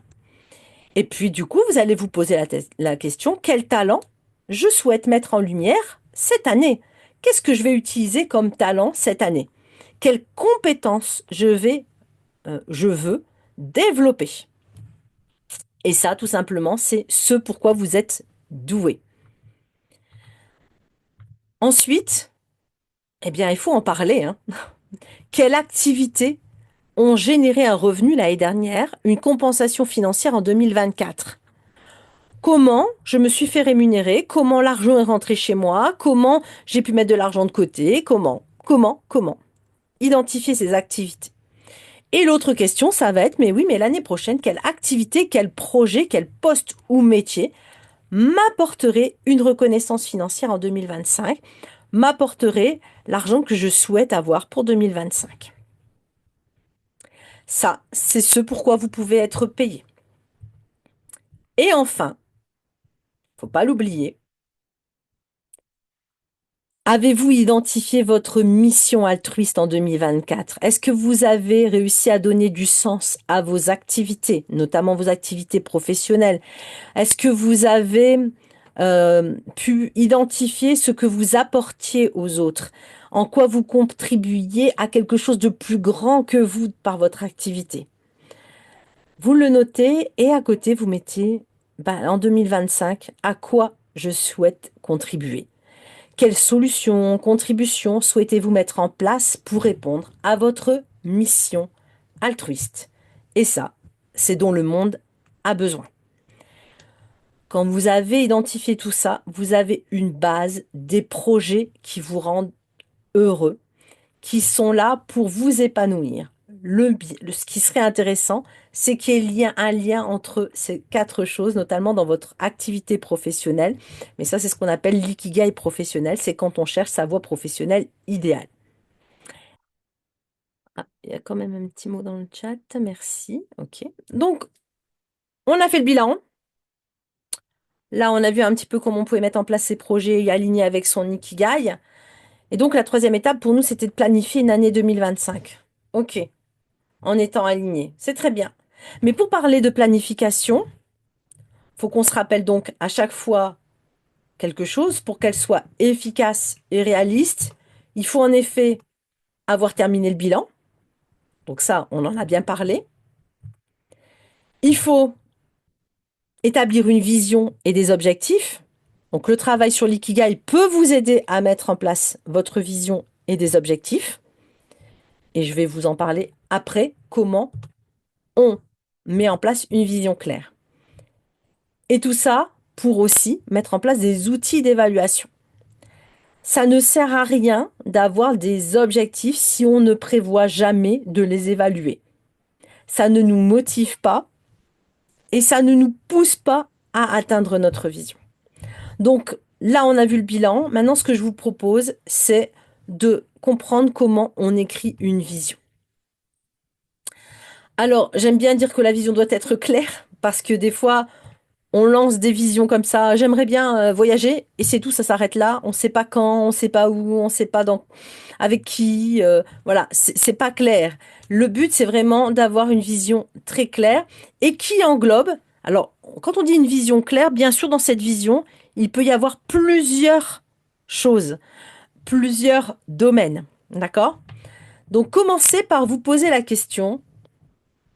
Et puis, du coup, vous allez vous poser la question, quel talent je souhaite mettre en lumière cette année? Qu'est-ce que je vais utiliser comme talent cette année? Quelles compétences je veux développer? Et ça, tout simplement, c'est ce pourquoi vous êtes doué. Ensuite, eh bien, il faut en parler, hein. Quelles activités ont généré un revenu l'année dernière, une compensation financière en 2024? Comment je me suis fait rémunérer? Comment l'argent est rentré chez moi? Comment j'ai pu mettre de l'argent de côté? Comment? Identifier ces activités. Et l'autre question, ça va être, mais oui, mais l'année prochaine, quelle activité, quel projet, quel poste ou métier m'apporterait une reconnaissance financière en 2025, m'apporterait l'argent que je souhaite avoir pour 2025. Ça, c'est ce pourquoi vous pouvez être payé. Et enfin, faut pas l'oublier, avez-vous identifié votre mission altruiste en 2024? Est-ce que vous avez réussi à donner du sens à vos activités, notamment vos activités professionnelles? Est-ce que vous avez pu identifier ce que vous apportiez aux autres? En quoi vous contribuiez à quelque chose de plus grand que vous par votre activité? Vous le notez et à côté, vous mettez en 2025, à quoi je souhaite contribuer? Quelles solutions, contributions souhaitez-vous mettre en place pour répondre à votre mission altruiste? Et ça, c'est dont le monde a besoin. Quand vous avez identifié tout ça, vous avez une base, des projets qui vous rendent heureux, qui sont là pour vous épanouir. Ce qui serait intéressant, c'est qu'il y ait un lien entre ces quatre choses, notamment dans votre activité professionnelle. Mais ça, c'est ce qu'on appelle l'ikigai professionnel. C'est quand on cherche sa voie professionnelle idéale. Ah, il y a quand même un petit mot dans le chat. Merci. OK. Donc, on a fait le bilan. Là, on a vu un petit peu comment on pouvait mettre en place ses projets et aligner avec son ikigai. Et donc, la troisième étape pour nous, c'était de planifier une année 2025. OK. En étant aligné. C'est très bien. Mais pour parler de planification, faut qu'on se rappelle donc à chaque fois quelque chose pour qu'elle soit efficace et réaliste. Il faut en effet avoir terminé le bilan. Donc ça, on en a bien parlé. Il faut établir une vision et des objectifs. Donc le travail sur l'ikigai peut vous aider à mettre en place votre vision et des objectifs. Et je vais vous en parler après, comment on met en place une vision claire. Et tout ça pour aussi mettre en place des outils d'évaluation. Ça ne sert à rien d'avoir des objectifs si on ne prévoit jamais de les évaluer. Ça ne nous motive pas et ça ne nous pousse pas à atteindre notre vision. Donc là, on a vu le bilan. Maintenant, ce que je vous propose, c'est de comprendre comment on écrit une vision. Alors, j'aime bien dire que la vision doit être claire parce que des fois, on lance des visions comme ça. J'aimerais bien voyager et c'est tout, ça s'arrête là. On ne sait pas quand, on ne sait pas où, on ne sait pas avec qui. Voilà, c'est pas clair. Le but, c'est vraiment d'avoir une vision très claire et qui englobe. Alors, quand on dit une vision claire, bien sûr, dans cette vision, il peut y avoir plusieurs choses, plusieurs domaines. D'accord? Donc, commencez par vous poser la question,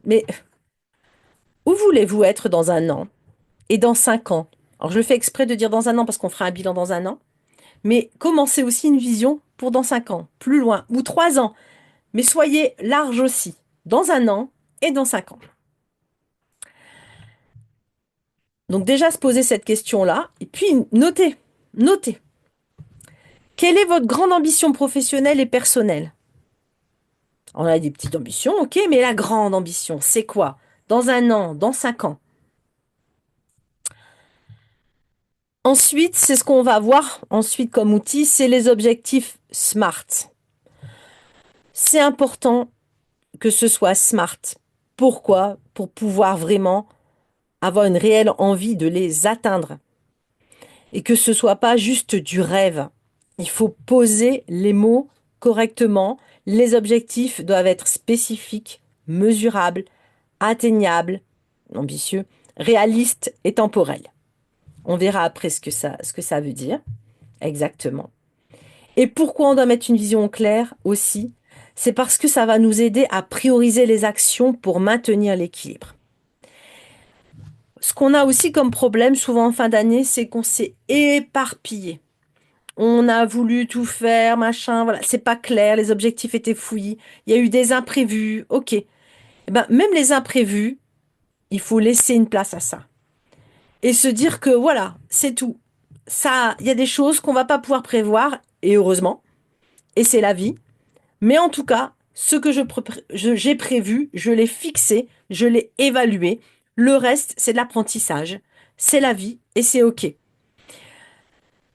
mais où voulez-vous être dans un an et dans 5 ans? Alors, je fais exprès de dire dans un an parce qu'on fera un bilan dans un an, mais commencez aussi une vision pour dans 5 ans, plus loin, ou 3 ans. Mais soyez large aussi, dans un an et dans 5 ans. Donc déjà se poser cette question-là, et puis notez, notez. Quelle est votre grande ambition professionnelle et personnelle? On a des petites ambitions, ok, mais la grande ambition, c'est quoi? Dans un an, dans 5 ans. Ensuite, c'est ce qu'on va voir ensuite comme outil, c'est les objectifs SMART. C'est important que ce soit SMART. Pourquoi? Pour pouvoir vraiment avoir une réelle envie de les atteindre. Et que ce soit pas juste du rêve. Il faut poser les mots correctement. Les objectifs doivent être spécifiques, mesurables, atteignables, ambitieux, réalistes et temporels. On verra après ce que ça veut dire exactement. Et pourquoi on doit mettre une vision claire aussi? C'est parce que ça va nous aider à prioriser les actions pour maintenir l'équilibre. Ce qu'on a aussi comme problème souvent en fin d'année, c'est qu'on s'est éparpillé. On a voulu tout faire, machin, voilà, c'est pas clair, les objectifs étaient fouillis, il y a eu des imprévus, ok. Eh ben, même les imprévus, il faut laisser une place à ça. Et se dire que voilà, c'est tout. Ça, il y a des choses qu'on va pas pouvoir prévoir, et heureusement, et c'est la vie. Mais en tout cas, ce que j'ai prévu, je l'ai fixé, je l'ai évalué. Le reste, c'est de l'apprentissage. C'est la vie et c'est OK.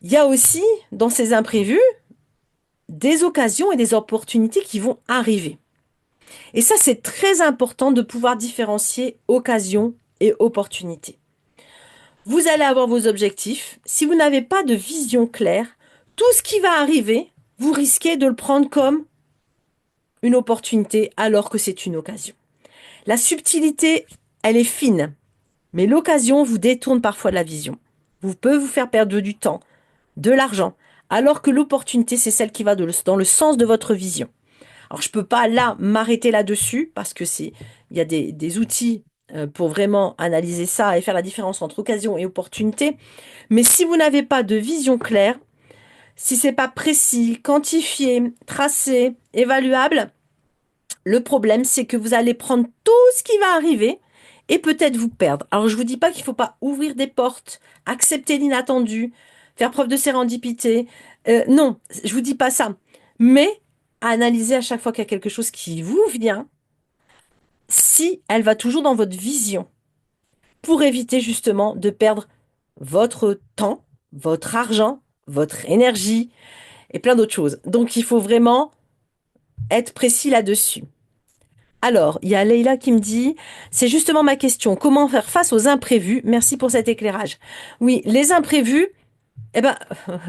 Il y a aussi, dans ces imprévus, des occasions et des opportunités qui vont arriver. Et ça, c'est très important de pouvoir différencier occasion et opportunité. Vous allez avoir vos objectifs. Si vous n'avez pas de vision claire, tout ce qui va arriver, vous risquez de le prendre comme une opportunité alors que c'est une occasion. La subtilité, elle est fine, mais l'occasion vous détourne parfois de la vision. Vous pouvez vous faire perdre du temps, de l'argent, alors que l'opportunité, c'est celle qui va dans le sens de votre vision. Alors, je ne peux pas là m'arrêter là-dessus parce que il y a des outils pour vraiment analyser ça et faire la différence entre occasion et opportunité. Mais si vous n'avez pas de vision claire, si c'est pas précis, quantifié, tracé, évaluable, le problème, c'est que vous allez prendre tout ce qui va arriver et peut-être vous perdre. Alors, je vous dis pas qu'il faut pas ouvrir des portes, accepter l'inattendu, faire preuve de sérendipité. Non, je vous dis pas ça. Mais analyser à chaque fois qu'il y a quelque chose qui vous vient, si elle va toujours dans votre vision, pour éviter justement de perdre votre temps, votre argent, votre énergie et plein d'autres choses. Donc, il faut vraiment être précis là-dessus. Alors, il y a Leïla qui me dit, c'est justement ma question, comment faire face aux imprévus? Merci pour cet éclairage. Oui, les imprévus, eh ben,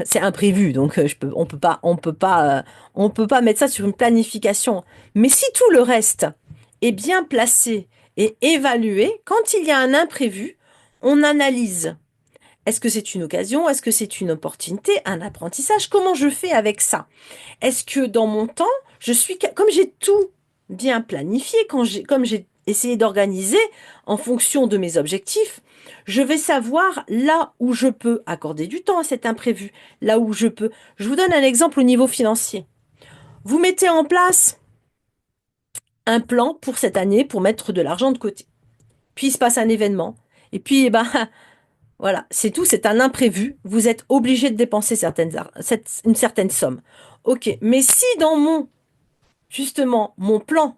c'est imprévu, donc on peut pas mettre ça sur une planification. Mais si tout le reste est bien placé et évalué, quand il y a un imprévu, on analyse. Est-ce que c'est une occasion? Est-ce que c'est une opportunité? Un apprentissage? Comment je fais avec ça? Est-ce que dans mon temps, comme j'ai tout bien planifié, comme j'ai essayé d'organiser en fonction de mes objectifs, je vais savoir là où je peux accorder du temps à cet imprévu, là où je peux. Je vous donne un exemple au niveau financier. Vous mettez en place un plan pour cette année pour mettre de l'argent de côté. Puis il se passe un événement. Et puis, eh ben, voilà, c'est tout, c'est un imprévu. Vous êtes obligé de dépenser une certaine somme. Ok, mais si dans justement, mon plan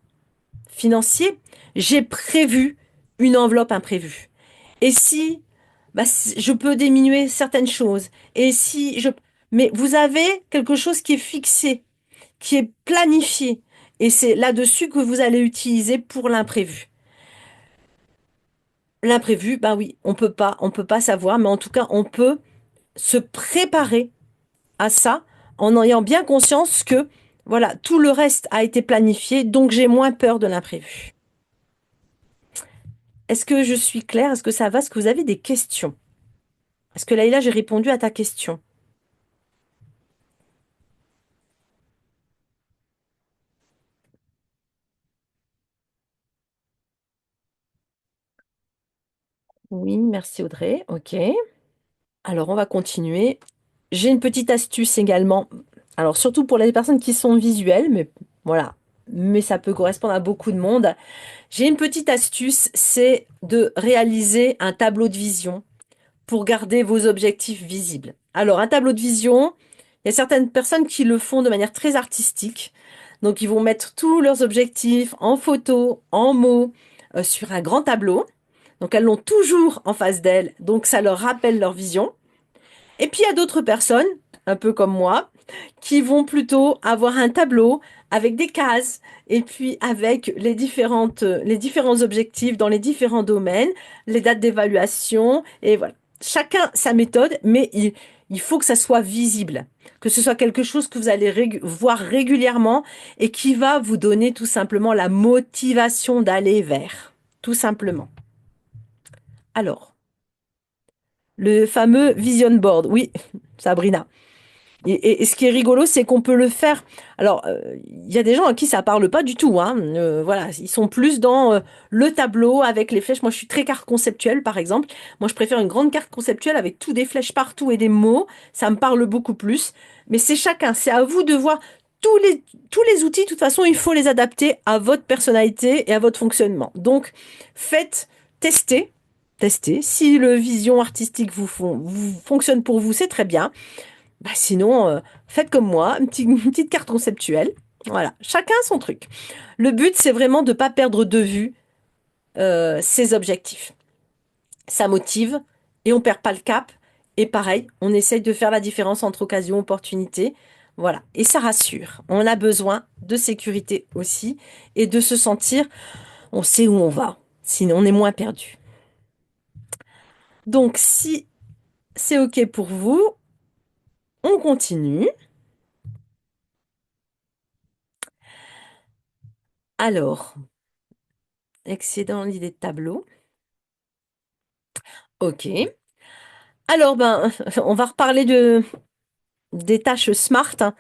financier, j'ai prévu une enveloppe imprévue. Et si, je peux diminuer certaines choses. Et si je, mais vous avez quelque chose qui est fixé, qui est planifié. Et c'est là-dessus que vous allez utiliser pour l'imprévu. L'imprévu, ben oui, on peut pas savoir, mais en tout cas, on peut se préparer à ça en ayant bien conscience que, voilà, tout le reste a été planifié, donc j'ai moins peur de l'imprévu. Est-ce que je suis claire? Est-ce que ça va? Est-ce que vous avez des questions? Est-ce que Laïla, j'ai répondu à ta question? Oui, merci Audrey. Ok. Alors, on va continuer. J'ai une petite astuce également. Alors, surtout pour les personnes qui sont visuelles, mais voilà. Mais ça peut correspondre à beaucoup de monde. J'ai une petite astuce, c'est de réaliser un tableau de vision pour garder vos objectifs visibles. Alors, un tableau de vision, il y a certaines personnes qui le font de manière très artistique. Donc, ils vont mettre tous leurs objectifs en photo, en mots, sur un grand tableau. Donc, elles l'ont toujours en face d'elles. Donc, ça leur rappelle leur vision. Et puis, il y a d'autres personnes, un peu comme moi, qui vont plutôt avoir un tableau avec des cases et puis avec les différents objectifs dans les différents domaines, les dates d'évaluation et voilà. Chacun sa méthode, mais il faut que ça soit visible, que ce soit quelque chose que vous allez voir régulièrement et qui va vous donner tout simplement la motivation d'aller vers, tout simplement. Alors, le fameux vision board, oui, Sabrina. Et ce qui est rigolo, c'est qu'on peut le faire. Alors, il y a des gens à qui ça parle pas du tout, hein. Voilà, ils sont plus dans le tableau avec les flèches. Moi, je suis très carte conceptuelle, par exemple. Moi, je préfère une grande carte conceptuelle avec tout des flèches partout et des mots. Ça me parle beaucoup plus. Mais c'est chacun. C'est à vous de voir tous les outils. De toute façon, il faut les adapter à votre personnalité et à votre fonctionnement. Donc, faites, testez, testez. Si le vision artistique vous fonctionne pour vous, c'est très bien. Bah sinon, faites comme moi, une petite carte conceptuelle. Voilà, chacun son truc. Le but, c'est vraiment de ne pas perdre de vue ses objectifs. Ça motive et on perd pas le cap. Et pareil, on essaye de faire la différence entre occasion et opportunité. Voilà, et ça rassure. On a besoin de sécurité aussi et de se sentir, on sait où on va. Sinon, on est moins perdu. Donc, si c'est OK pour vous, on continue. Alors, excédent l'idée de tableau. OK. Alors, ben, on va reparler des tâches SMART.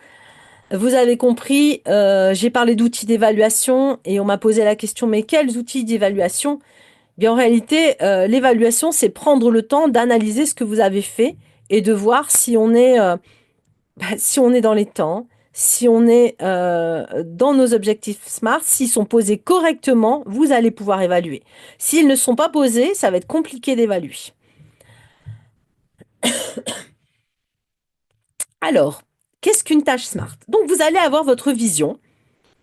Vous avez compris, j'ai parlé d'outils d'évaluation et on m'a posé la question, mais quels outils d'évaluation? Bien, en réalité, l'évaluation, c'est prendre le temps d'analyser ce que vous avez fait et de voir si on est, si on est dans les temps, si on est dans nos objectifs SMART, s'ils sont posés correctement, vous allez pouvoir évaluer. S'ils ne sont pas posés, ça va être compliqué d'évaluer. Alors, qu'est-ce qu'une tâche SMART? Donc, vous allez avoir votre vision,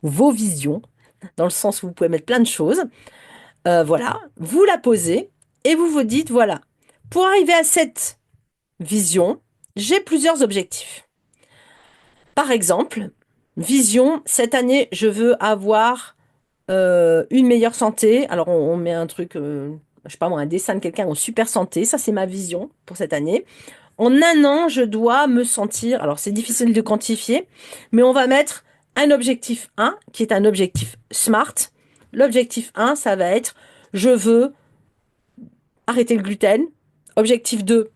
vos visions, dans le sens où vous pouvez mettre plein de choses. Voilà, vous la posez et vous vous dites, voilà, pour arriver à cette vision, j'ai plusieurs objectifs. Par exemple, vision, cette année, je veux avoir une meilleure santé. Alors, on met un truc, je sais pas moi, un dessin de quelqu'un en super santé. Ça, c'est ma vision pour cette année. En un an, je dois me sentir, alors c'est difficile de quantifier, mais on va mettre un objectif 1, qui est un objectif SMART. L'objectif 1, ça va être, je veux arrêter le gluten. Objectif 2,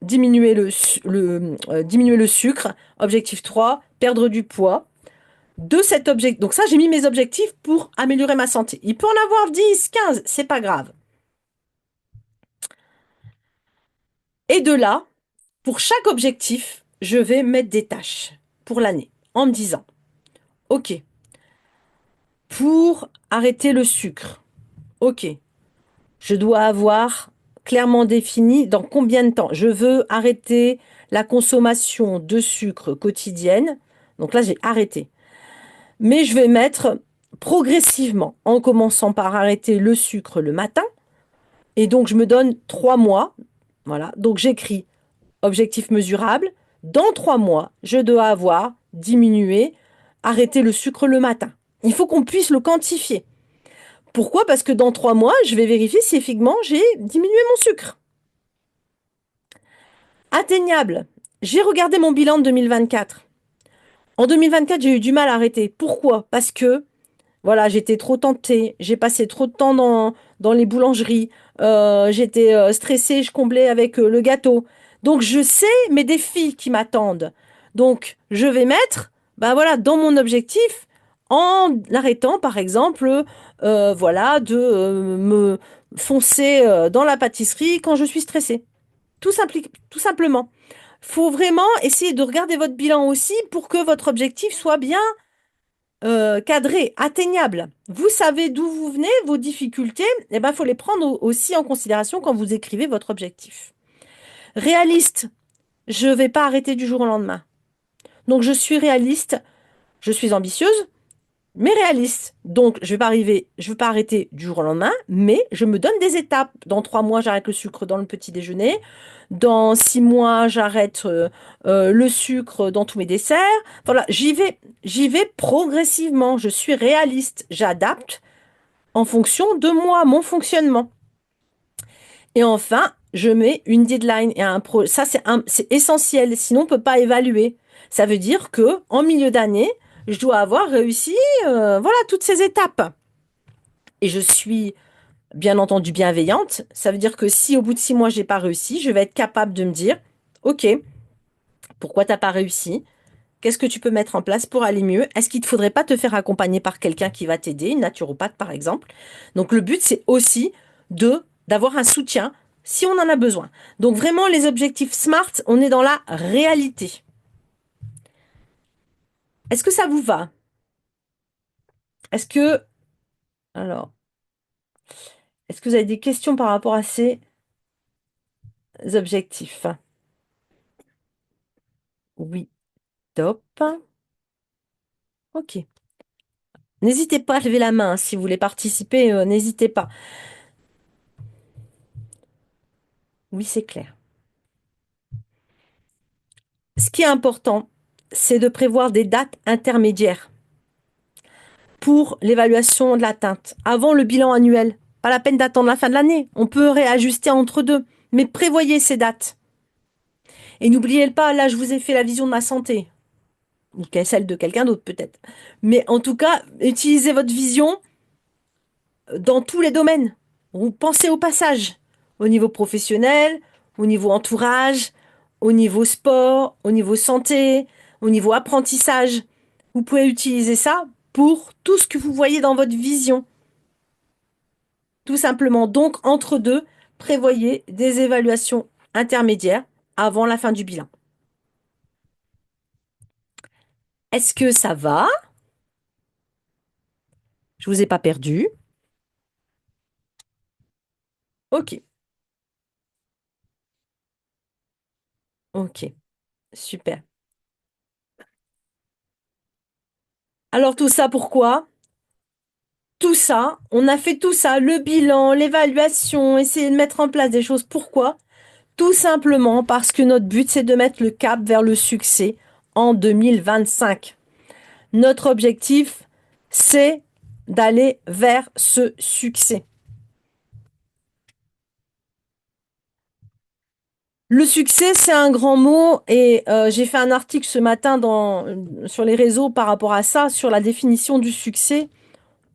diminuer le sucre. Objectif 3, perdre du poids. De cet objectif, donc ça, j'ai mis mes objectifs pour améliorer ma santé. Il peut en avoir 10, 15, c'est pas grave. Et de là, pour chaque objectif, je vais mettre des tâches pour l'année en me disant, OK, pour arrêter le sucre, OK, je dois avoir clairement défini dans combien de temps. Je veux arrêter la consommation de sucre quotidienne. Donc là, j'ai arrêté. Mais je vais mettre progressivement, en commençant par arrêter le sucre le matin. Et donc, je me donne 3 mois. Voilà. Donc, j'écris objectif mesurable. Dans 3 mois, je dois avoir diminué, arrêté le sucre le matin. Il faut qu'on puisse le quantifier. Pourquoi? Parce que dans 3 mois, je vais vérifier si effectivement j'ai diminué mon sucre. Atteignable. J'ai regardé mon bilan de 2024. En 2024, j'ai eu du mal à arrêter. Pourquoi? Parce que Voilà, j'étais trop tentée, j'ai passé trop de temps dans les boulangeries, j'étais stressée, je comblais avec le gâteau. Donc je sais mes défis qui m'attendent. Donc je vais mettre, ben voilà, dans mon objectif, en arrêtant par exemple, voilà, de me foncer dans la pâtisserie quand je suis stressée. Tout simplement. Faut vraiment essayer de regarder votre bilan aussi pour que votre objectif soit bien cadré, atteignable. Vous savez d'où vous venez, vos difficultés, et ben, faut les prendre aussi en considération quand vous écrivez votre objectif. Réaliste, je ne vais pas arrêter du jour au lendemain. Donc, je suis réaliste, je suis ambitieuse, mais réaliste. Donc, je vais pas arrêter du jour au lendemain, mais je me donne des étapes. Dans 3 mois, j'arrête le sucre dans le petit déjeuner. Dans 6 mois, j'arrête le sucre dans tous mes desserts. Voilà, j'y vais progressivement. Je suis réaliste. J'adapte en fonction de moi, mon fonctionnement. Et enfin, je mets une deadline et ça, c'est essentiel. Sinon, on peut pas évaluer. Ça veut dire que en milieu d'année, je dois avoir réussi, voilà, toutes ces étapes. Et je suis bien entendu bienveillante. Ça veut dire que si au bout de 6 mois, j'ai pas réussi, je vais être capable de me dire, OK, pourquoi t'as pas réussi? Qu'est-ce que tu peux mettre en place pour aller mieux? Est-ce qu'il ne faudrait pas te faire accompagner par quelqu'un qui va t'aider, une naturopathe par exemple? Donc le but, c'est aussi d'avoir un soutien si on en a besoin. Donc vraiment, les objectifs SMART, on est dans la réalité. Est-ce que ça vous va? Est-ce que, alors, est-ce que vous avez des questions par rapport à ces objectifs? Oui, top. Ok. N'hésitez pas à lever la main, hein, si vous voulez participer, n'hésitez pas. Oui, c'est clair. Ce qui est important, c'est de prévoir des dates intermédiaires pour l'évaluation de l'atteinte, avant le bilan annuel. Pas la peine d'attendre la fin de l'année. On peut réajuster entre deux, mais prévoyez ces dates. Et n'oubliez pas, là, je vous ai fait la vision de ma santé, ou celle de quelqu'un d'autre peut-être. Mais en tout cas, utilisez votre vision dans tous les domaines. Vous pensez au passage, au niveau professionnel, au niveau entourage, au niveau sport, au niveau santé, au niveau apprentissage. Vous pouvez utiliser ça pour tout ce que vous voyez dans votre vision. Tout simplement. Donc, entre deux, prévoyez des évaluations intermédiaires avant la fin du bilan. Est-ce que ça va? Je vous ai pas perdu. Ok. Ok. Super. Alors tout ça, pourquoi? Tout ça, on a fait tout ça, le bilan, l'évaluation, essayer de mettre en place des choses. Pourquoi? Tout simplement parce que notre but, c'est de mettre le cap vers le succès en 2025. Notre objectif, c'est d'aller vers ce succès. Le succès, c'est un grand mot et j'ai fait un article ce matin sur les réseaux par rapport à ça, sur la définition du succès.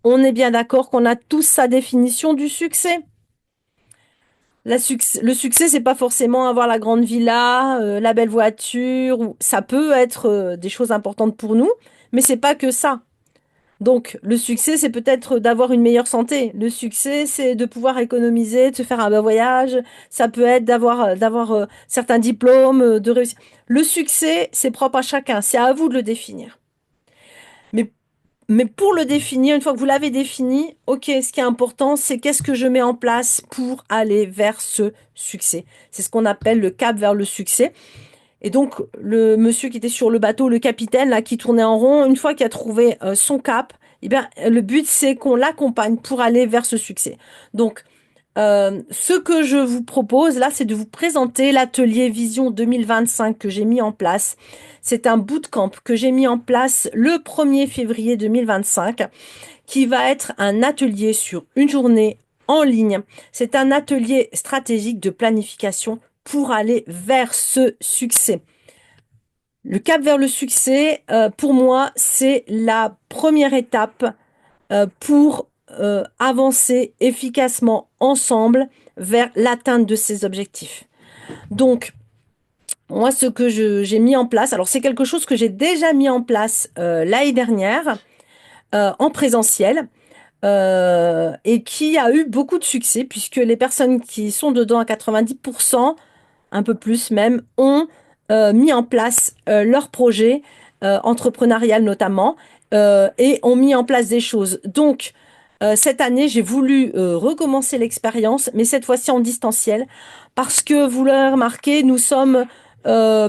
On est bien d'accord qu'on a tous sa définition du succès. Le succès, c'est pas forcément avoir la grande villa, la belle voiture. Ça peut être des choses importantes pour nous, mais c'est pas que ça. Donc, le succès, c'est peut-être d'avoir une meilleure santé. Le succès, c'est de pouvoir économiser, de se faire un bon voyage. Ça peut être d'avoir certains diplômes, de réussir. Le succès, c'est propre à chacun. C'est à vous de le définir. Mais mais pour le définir, une fois que vous l'avez défini, ok, ce qui est important, c'est qu'est-ce que je mets en place pour aller vers ce succès. C'est ce qu'on appelle le cap vers le succès. Et donc, le monsieur qui était sur le bateau, le capitaine, là, qui tournait en rond, une fois qu'il a trouvé son cap, eh bien, le but, c'est qu'on l'accompagne pour aller vers ce succès. Donc, ce que je vous propose là, c'est de vous présenter l'atelier Vision 2025 que j'ai mis en place. C'est un bootcamp que j'ai mis en place le 1er février 2025, qui va être un atelier sur une journée en ligne. C'est un atelier stratégique de planification pour aller vers ce succès. Le cap vers le succès, pour moi, c'est la première étape pour avancer efficacement ensemble vers l'atteinte de ces objectifs. Donc, moi, ce que j'ai mis en place, alors c'est quelque chose que j'ai déjà mis en place l'année dernière en présentiel et qui a eu beaucoup de succès puisque les personnes qui sont dedans à 90%, un peu plus même, ont mis en place leur projet entrepreneurial notamment et ont mis en place des choses. Donc, cette année, j'ai voulu recommencer l'expérience, mais cette fois-ci en distanciel, parce que vous l'avez remarqué, nous sommes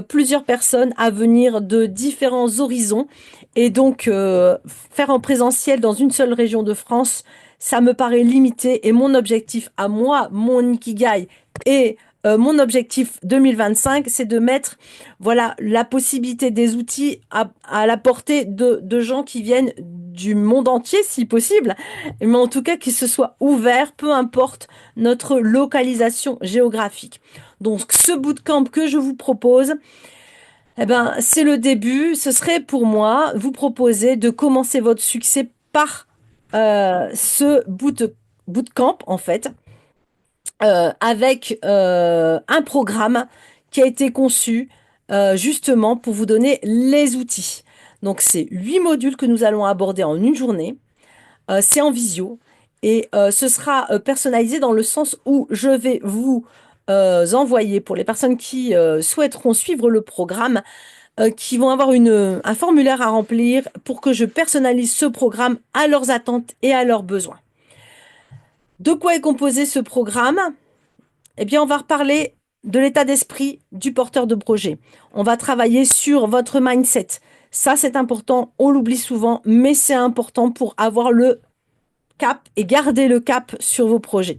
plusieurs personnes à venir de différents horizons, et donc faire en présentiel dans une seule région de France, ça me paraît limité, et mon objectif à moi, mon Ikigai, et mon objectif 2025, c'est de mettre voilà, la possibilité des outils à la portée de gens qui viennent du monde entier, si possible, mais en tout cas qui se soient ouverts, peu importe notre localisation géographique. Donc, ce bootcamp que je vous propose, eh ben, c'est le début. Ce serait pour moi vous proposer de commencer votre succès par ce bootcamp, en fait avec un programme qui a été conçu justement pour vous donner les outils. Donc, c'est 8 modules que nous allons aborder en une journée. C'est en visio et ce sera personnalisé dans le sens où je vais vous envoyer pour les personnes qui souhaiteront suivre le programme, qui vont avoir un formulaire à remplir pour que je personnalise ce programme à leurs attentes et à leurs besoins. De quoi est composé ce programme? Eh bien, on va reparler de l'état d'esprit du porteur de projet. On va travailler sur votre mindset. Ça, c'est important. On l'oublie souvent, mais c'est important pour avoir le cap et garder le cap sur vos projets.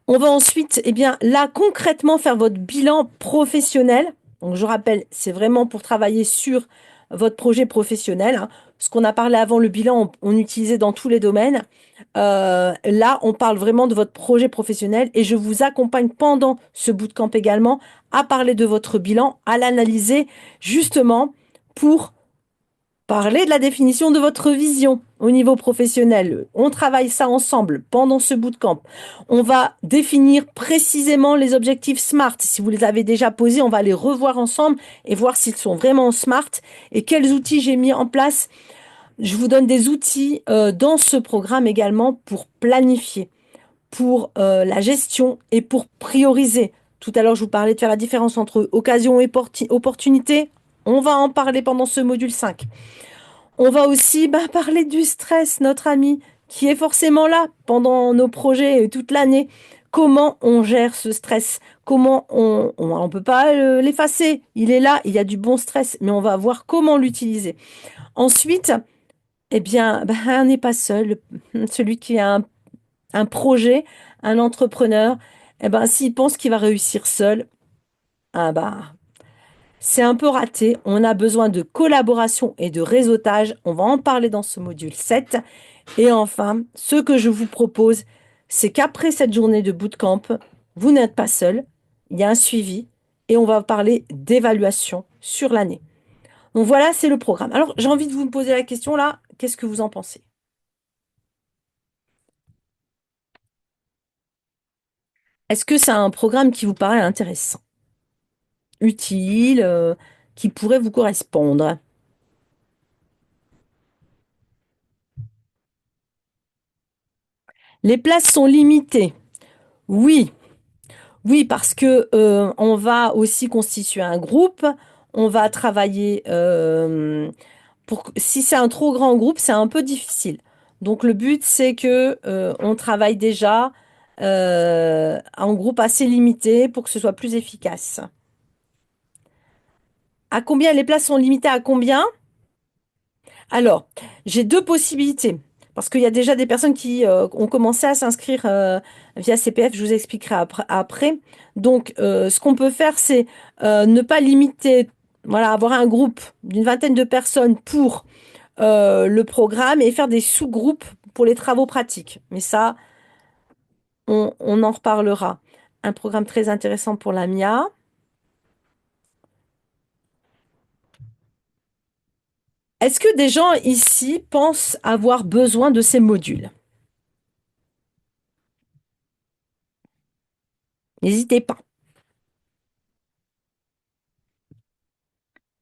On va ensuite, eh bien, là, concrètement, faire votre bilan professionnel. Donc, je rappelle, c'est vraiment pour travailler sur votre projet professionnel, hein. Ce qu'on a parlé avant, le bilan, on utilisait dans tous les domaines. Là, on parle vraiment de votre projet professionnel et je vous accompagne pendant ce bootcamp également à parler de votre bilan, à l'analyser justement pour parler de la définition de votre vision au niveau professionnel. On travaille ça ensemble pendant ce bootcamp. On va définir précisément les objectifs SMART. Si vous les avez déjà posés, on va les revoir ensemble et voir s'ils sont vraiment SMART et quels outils j'ai mis en place. Je vous donne des outils dans ce programme également pour planifier, pour la gestion et pour prioriser. Tout à l'heure, je vous parlais de faire la différence entre occasion et opportunité. On va en parler pendant ce module 5. On va aussi parler du stress, notre ami, qui est forcément là pendant nos projets toute l'année. Comment on gère ce stress? Comment on peut pas l'effacer? Il est là, il y a du bon stress, mais on va voir comment l'utiliser. Ensuite, eh bien, on n'est pas seul. Celui qui a un projet, un entrepreneur, eh ben, s'il pense qu'il va réussir seul, ah c'est un peu raté. On a besoin de collaboration et de réseautage. On va en parler dans ce module 7. Et enfin, ce que je vous propose, c'est qu'après cette journée de bootcamp, vous n'êtes pas seul. Il y a un suivi et on va parler d'évaluation sur l'année. Donc voilà, c'est le programme. Alors, j'ai envie de vous poser la question là. Qu'est-ce que vous en pensez? Est-ce que c'est un programme qui vous paraît intéressant, utile, qui pourrait vous correspondre? Les places sont limitées. Oui, oui, parce que on va aussi constituer un groupe. On va travailler si c'est un trop grand groupe, c'est un peu difficile. Donc le but, c'est que on travaille déjà en groupe assez limité pour que ce soit plus efficace. À combien les places sont limitées à combien? Alors, j'ai deux possibilités. Parce qu'il y a déjà des personnes qui ont commencé à s'inscrire via CPF, je vous expliquerai après. Donc, ce qu'on peut faire, c'est ne pas limiter, voilà, avoir un groupe d'une vingtaine de personnes pour le programme et faire des sous-groupes pour les travaux pratiques. Mais ça, on en reparlera. Un programme très intéressant pour la MIA. Est-ce que des gens ici pensent avoir besoin de ces modules? N'hésitez pas.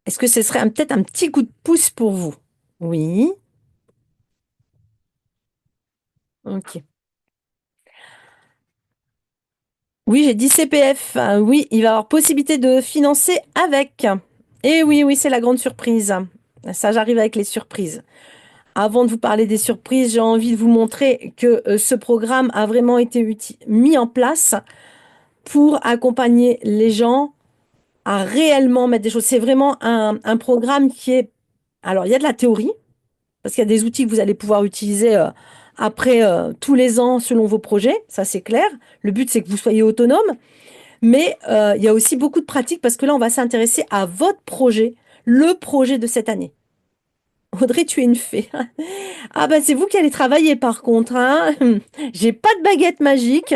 Est-ce que ce serait peut-être un petit coup de pouce pour vous? Oui, ok. Oui, j'ai dit CPF. Oui, il va y avoir possibilité de financer avec. Et oui, oui, c'est la grande surprise. Ça, j'arrive avec les surprises. Avant de vous parler des surprises, j'ai envie de vous montrer que ce programme a vraiment été mis en place pour accompagner les gens à réellement mettre des choses. C'est vraiment un programme qui est... Alors, il y a de la théorie, parce qu'il y a des outils que vous allez pouvoir utiliser après tous les ans selon vos projets, ça c'est clair. Le but, c'est que vous soyez autonome, mais il y a aussi beaucoup de pratique, parce que là, on va s'intéresser à votre projet, le projet de cette année. Audrey, tu es une fée. Ah bah c'est vous qui allez travailler par contre, hein. J'ai pas de baguette magique,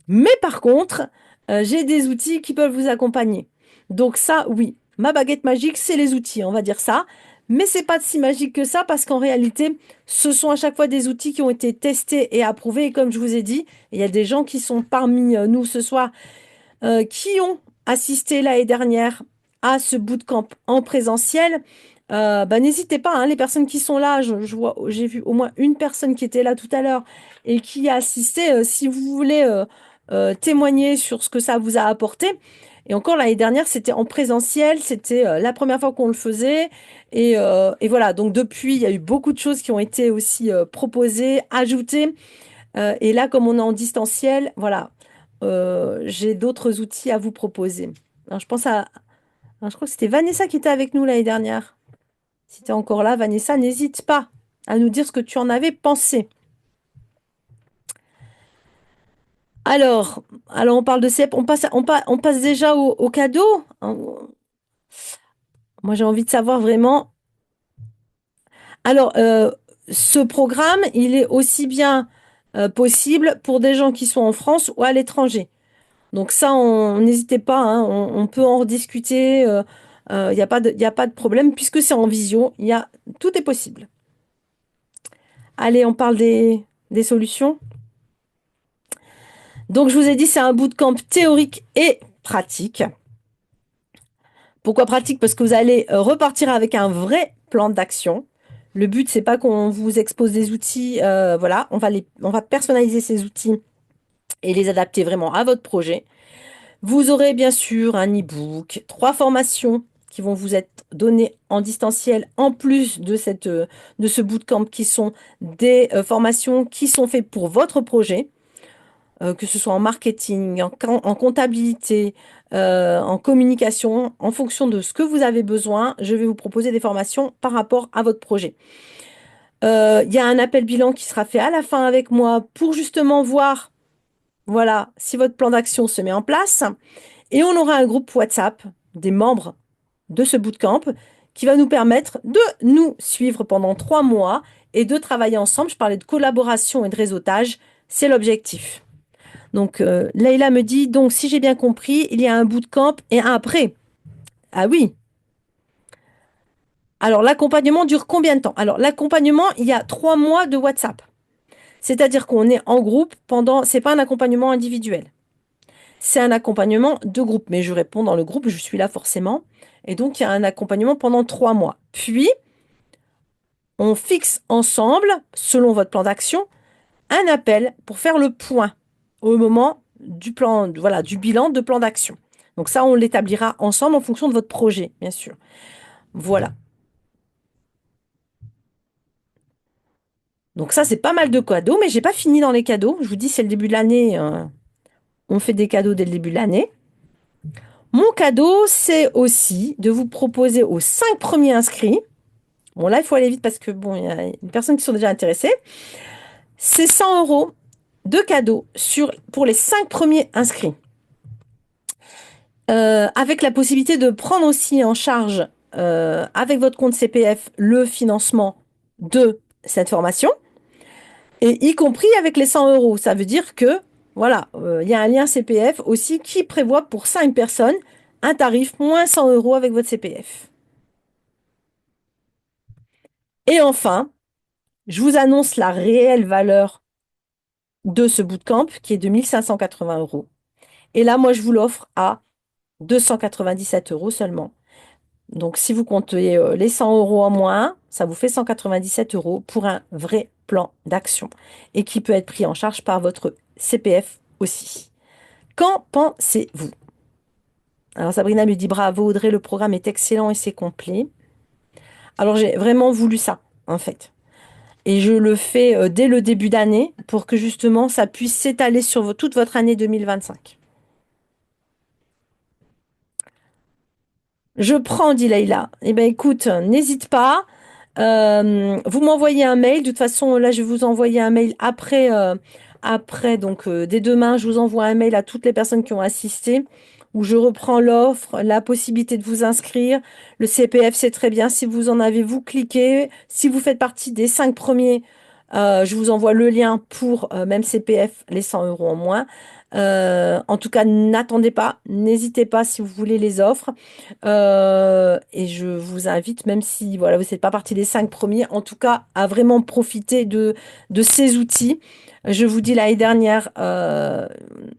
mais par contre, j'ai des outils qui peuvent vous accompagner. Donc ça, oui, ma baguette magique, c'est les outils, on va dire ça. Mais c'est pas si magique que ça parce qu'en réalité, ce sont à chaque fois des outils qui ont été testés et approuvés. Et comme je vous ai dit, il y a des gens qui sont parmi nous ce soir qui ont assisté l'année dernière à ce bootcamp en présentiel. Bah, n'hésitez pas, hein, les personnes qui sont là, j'ai vu au moins une personne qui était là tout à l'heure et qui a assisté. Si vous voulez témoigner sur ce que ça vous a apporté. Et encore l'année dernière, c'était en présentiel, c'était la première fois qu'on le faisait. Et voilà, donc depuis, il y a eu beaucoup de choses qui ont été aussi proposées, ajoutées. Et là, comme on est en distanciel, voilà, j'ai d'autres outils à vous proposer. Alors, je crois que c'était Vanessa qui était avec nous l'année dernière. Si tu es encore là, Vanessa, n'hésite pas à nous dire ce que tu en avais pensé. Alors on parle de CEP, on passe déjà au cadeau. Moi, j'ai envie de savoir vraiment. Alors, ce programme, il est aussi bien possible pour des gens qui sont en France ou à l'étranger. Donc ça, n'hésitez pas, hein, on peut en rediscuter. Il n'y a pas y a pas de problème puisque c'est en visio. Tout est possible. Allez, on parle des solutions. Donc, je vous ai dit, c'est un bootcamp théorique et pratique. Pourquoi pratique? Parce que vous allez repartir avec un vrai plan d'action. Le but, c'est pas qu'on vous expose des outils. Voilà, on va personnaliser ces outils et les adapter vraiment à votre projet. Vous aurez bien sûr un e-book, 3 formations qui vont vous être données en distanciel en plus de ce bootcamp qui sont des formations qui sont faites pour votre projet. Que ce soit en marketing, en comptabilité, en communication, en fonction de ce que vous avez besoin, je vais vous proposer des formations par rapport à votre projet. Il y a un appel bilan qui sera fait à la fin avec moi pour justement voir, voilà, si votre plan d'action se met en place. Et on aura un groupe WhatsApp des membres de ce bootcamp qui va nous permettre de nous suivre pendant 3 mois et de travailler ensemble. Je parlais de collaboration et de réseautage, c'est l'objectif. Donc, Leïla me dit, donc, si j'ai bien compris, il y a un bootcamp et un après. Ah oui. Alors, l'accompagnement dure combien de temps? Alors, l'accompagnement, il y a 3 mois de WhatsApp. C'est-à-dire qu'on est en groupe pendant... C'est pas un accompagnement individuel. C'est un accompagnement de groupe. Mais je réponds dans le groupe, je suis là forcément. Et donc, il y a un accompagnement pendant 3 mois. Puis, on fixe ensemble, selon votre plan d'action, un appel pour faire le point au moment du plan, voilà, du bilan de plan d'action. Donc ça, on l'établira ensemble en fonction de votre projet, bien sûr. Voilà. Donc ça, c'est pas mal de cadeaux, mais j'ai pas fini dans les cadeaux. Je vous dis, c'est le début de l'année. On fait des cadeaux dès le début de l'année. Mon cadeau, c'est aussi de vous proposer aux 5 premiers inscrits. Bon, là, il faut aller vite parce que bon, il y a des personnes qui sont déjà intéressées. C'est 100 euros de cadeaux pour les 5 premiers inscrits. Avec la possibilité de prendre aussi en charge avec votre compte CPF le financement de cette formation, et y compris avec les 100 euros. Ça veut dire que, voilà, il y a un lien CPF aussi qui prévoit pour 5 personnes un tarif moins 100 euros avec votre CPF. Et enfin, je vous annonce la réelle valeur de ce bootcamp qui est de 1 580 euros. Et là, moi, je vous l'offre à 297 € seulement. Donc, si vous comptez les 100 € en moins, ça vous fait 197 € pour un vrai plan d'action et qui peut être pris en charge par votre CPF aussi. Qu'en pensez-vous? Alors, Sabrina me dit bravo Audrey, le programme est excellent et c'est complet. Alors, j'ai vraiment voulu ça, en fait. Et je le fais dès le début d'année pour que justement ça puisse s'étaler sur toute votre année 2025. Je prends, dit Leïla. Eh bien, écoute, n'hésite pas. Vous m'envoyez un mail. De toute façon, là, je vais vous envoyer un mail après. Donc, dès demain, je vous envoie un mail à toutes les personnes qui ont assisté, où je reprends l'offre, la possibilité de vous inscrire. Le CPF, c'est très bien. Si vous en avez, vous cliquez. Si vous faites partie des 5 premiers, je vous envoie le lien pour même CPF, les 100 € en moins. En tout cas, n'attendez pas, n'hésitez pas si vous voulez les offres. Et je vous invite, même si voilà, vous n'êtes pas partie des 5 premiers, en tout cas, à vraiment profiter de ces outils. Je vous dis, l'année dernière,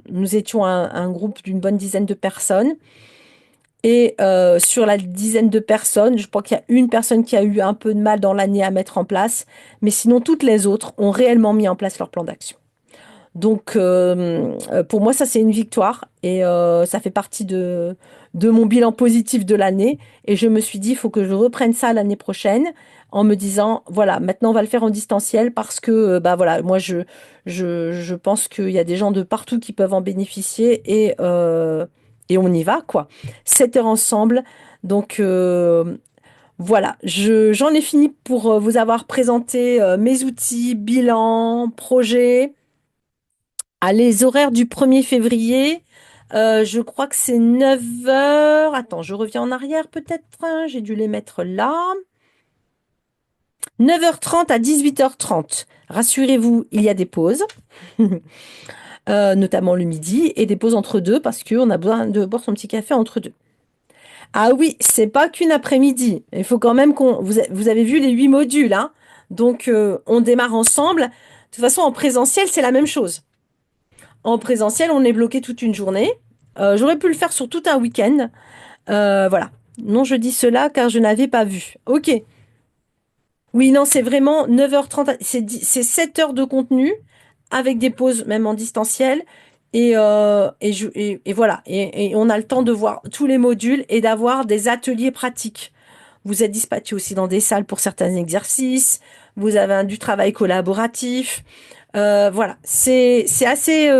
nous étions un groupe d'une bonne dizaine de personnes. Et sur la dizaine de personnes, je crois qu'il y a une personne qui a eu un peu de mal dans l'année à mettre en place. Mais sinon, toutes les autres ont réellement mis en place leur plan d'action. Donc, pour moi, ça, c'est une victoire et ça fait partie de mon bilan positif de l'année. Et je me suis dit, il faut que je reprenne ça l'année prochaine en me disant, voilà, maintenant, on va le faire en distanciel parce que, bah voilà, moi, je pense qu'il y a des gens de partout qui peuvent en bénéficier et on y va, quoi. 7 heures ensemble. Donc, voilà, j'en ai fini pour vous avoir présenté mes outils, bilan, projet. Ah, les horaires du 1er février, je crois que c'est 9 heures. Attends, je reviens en arrière peut-être, hein, j'ai dû les mettre là. 9h30 à 18h30. Rassurez-vous, il y a des pauses, notamment le midi, et des pauses entre deux parce qu'on a besoin de boire son petit café entre deux. Ah oui, c'est pas qu'une après-midi. Il faut quand même qu'on... Vous avez vu les 8 modules, hein? Donc, on démarre ensemble. De toute façon, en présentiel, c'est la même chose. En présentiel, on est bloqué toute une journée. J'aurais pu le faire sur tout un week-end. Voilà. Non, je dis cela car je n'avais pas vu. Ok. Oui, non, c'est vraiment 9h30. C'est 7 heures de contenu avec des pauses même en distanciel. Et voilà. Et on a le temps de voir tous les modules et d'avoir des ateliers pratiques. Vous êtes dispatché aussi dans des salles pour certains exercices. Vous avez du travail collaboratif. Voilà. C'est assez.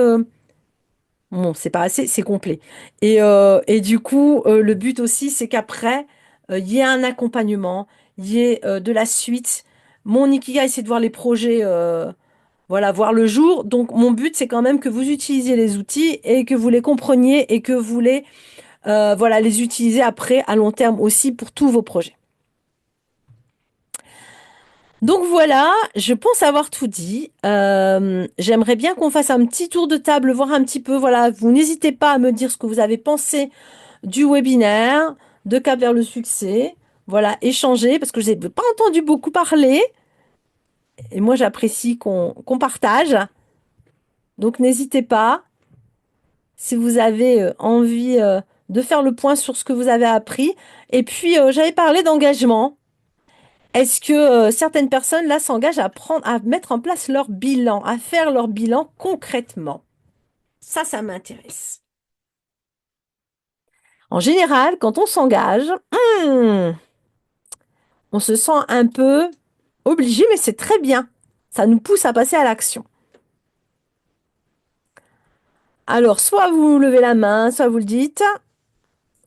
Bon, c'est pas assez, c'est complet. Et du coup, le but aussi, c'est qu'après, il y ait un accompagnement, il y ait de la suite. Mon Ikigai, c'est de voir les projets, voilà, voir le jour. Donc, mon but, c'est quand même que vous utilisiez les outils et que vous les compreniez et que vous les, voilà, les utilisez après à long terme aussi pour tous vos projets. Donc voilà, je pense avoir tout dit. J'aimerais bien qu'on fasse un petit tour de table, voir un petit peu. Voilà, vous n'hésitez pas à me dire ce que vous avez pensé du webinaire, de Cap vers le succès. Voilà, échanger, parce que je n'ai pas entendu beaucoup parler. Et moi, j'apprécie qu'on partage. Donc, n'hésitez pas, si vous avez envie de faire le point sur ce que vous avez appris. Et puis, j'avais parlé d'engagement. Est-ce que certaines personnes, là, s'engagent à prendre, à mettre en place leur bilan, à faire leur bilan concrètement? Ça m'intéresse. En général, quand on s'engage, hmm, on se sent un peu obligé, mais c'est très bien. Ça nous pousse à passer à l'action. Alors, soit vous levez la main, soit vous le dites.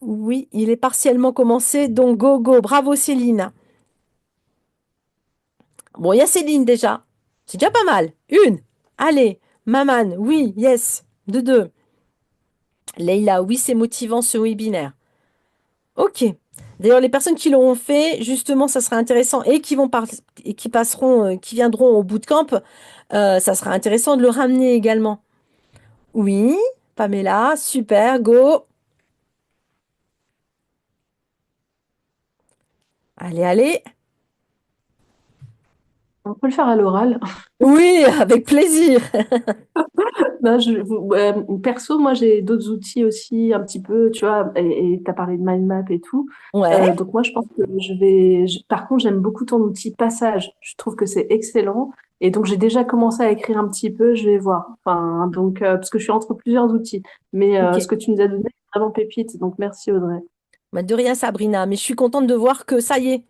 Oui, il est partiellement commencé, donc go, go. Bravo Céline. Bon, il y a Céline déjà. C'est déjà pas mal. Une. Allez. Maman, oui, yes. De deux. Leïla, oui, c'est motivant ce webinaire. Ok. D'ailleurs, les personnes qui l'auront fait, justement, ça sera intéressant et et qui passeront, qui viendront au bootcamp, ça sera intéressant de le ramener également. Oui, Pamela, super, go. Allez, allez. On peut le faire à l'oral. Oui, avec plaisir. Ben, perso, moi, j'ai d'autres outils aussi, un petit peu, tu vois, et tu as parlé de mind map et tout. Ouais, Donc, moi, je pense que par contre, j'aime beaucoup ton outil Passage. Je trouve que c'est excellent. Et donc, j'ai déjà commencé à écrire un petit peu, je vais voir. Enfin, donc, parce que je suis entre plusieurs outils. Mais ok. ce que tu nous as donné, c'est vraiment pépite. Donc, merci, Audrey. Bah, de rien, Sabrina, mais je suis contente de voir que ça y est,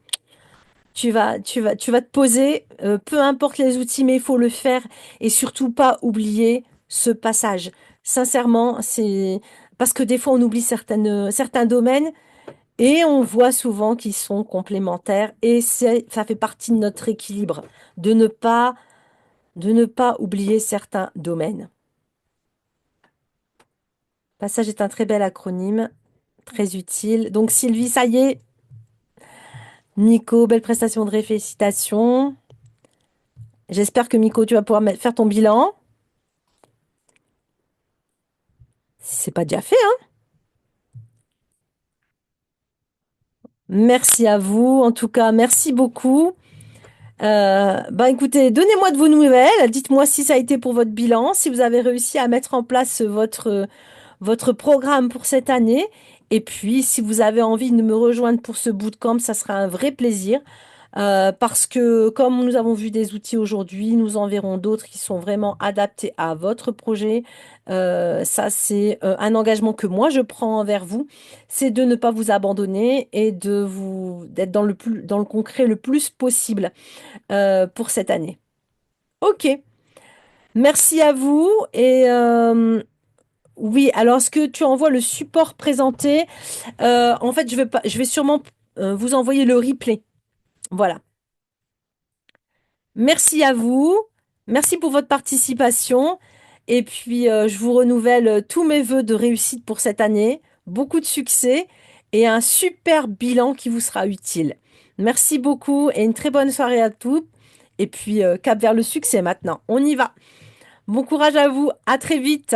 tu vas te poser, peu importe les outils, mais il faut le faire et surtout pas oublier ce passage. Sincèrement, c'est parce que des fois on oublie certains domaines et on voit souvent qu'ils sont complémentaires et ça fait partie de notre équilibre de ne pas oublier certains domaines. Passage est un très bel acronyme, très utile. Donc Sylvie, ça y est, Nico, belle prestation de félicitations. J'espère que Nico, tu vas pouvoir faire ton bilan. Si c'est pas déjà fait, hein. Merci à vous. En tout cas, merci beaucoup. Bah écoutez, donnez-moi de vos nouvelles. Dites-moi si ça a été pour votre bilan, si vous avez réussi à mettre en place votre programme pour cette année. Et puis, si vous avez envie de me rejoindre pour ce bootcamp, ça sera un vrai plaisir. Parce que comme nous avons vu des outils aujourd'hui, nous en verrons d'autres qui sont vraiment adaptés à votre projet. Ça, c'est un engagement que moi, je prends envers vous, c'est de ne pas vous abandonner et d'être dans le concret le plus possible pour cette année. Ok, merci à vous. Et oui, alors est-ce que tu envoies le support présenté? En fait, je vais pas, je vais sûrement vous envoyer le replay. Voilà. Merci à vous. Merci pour votre participation. Et puis, je vous renouvelle tous mes vœux de réussite pour cette année. Beaucoup de succès et un super bilan qui vous sera utile. Merci beaucoup et une très bonne soirée à tous. Et puis, cap vers le succès maintenant. On y va. Bon courage à vous. À très vite.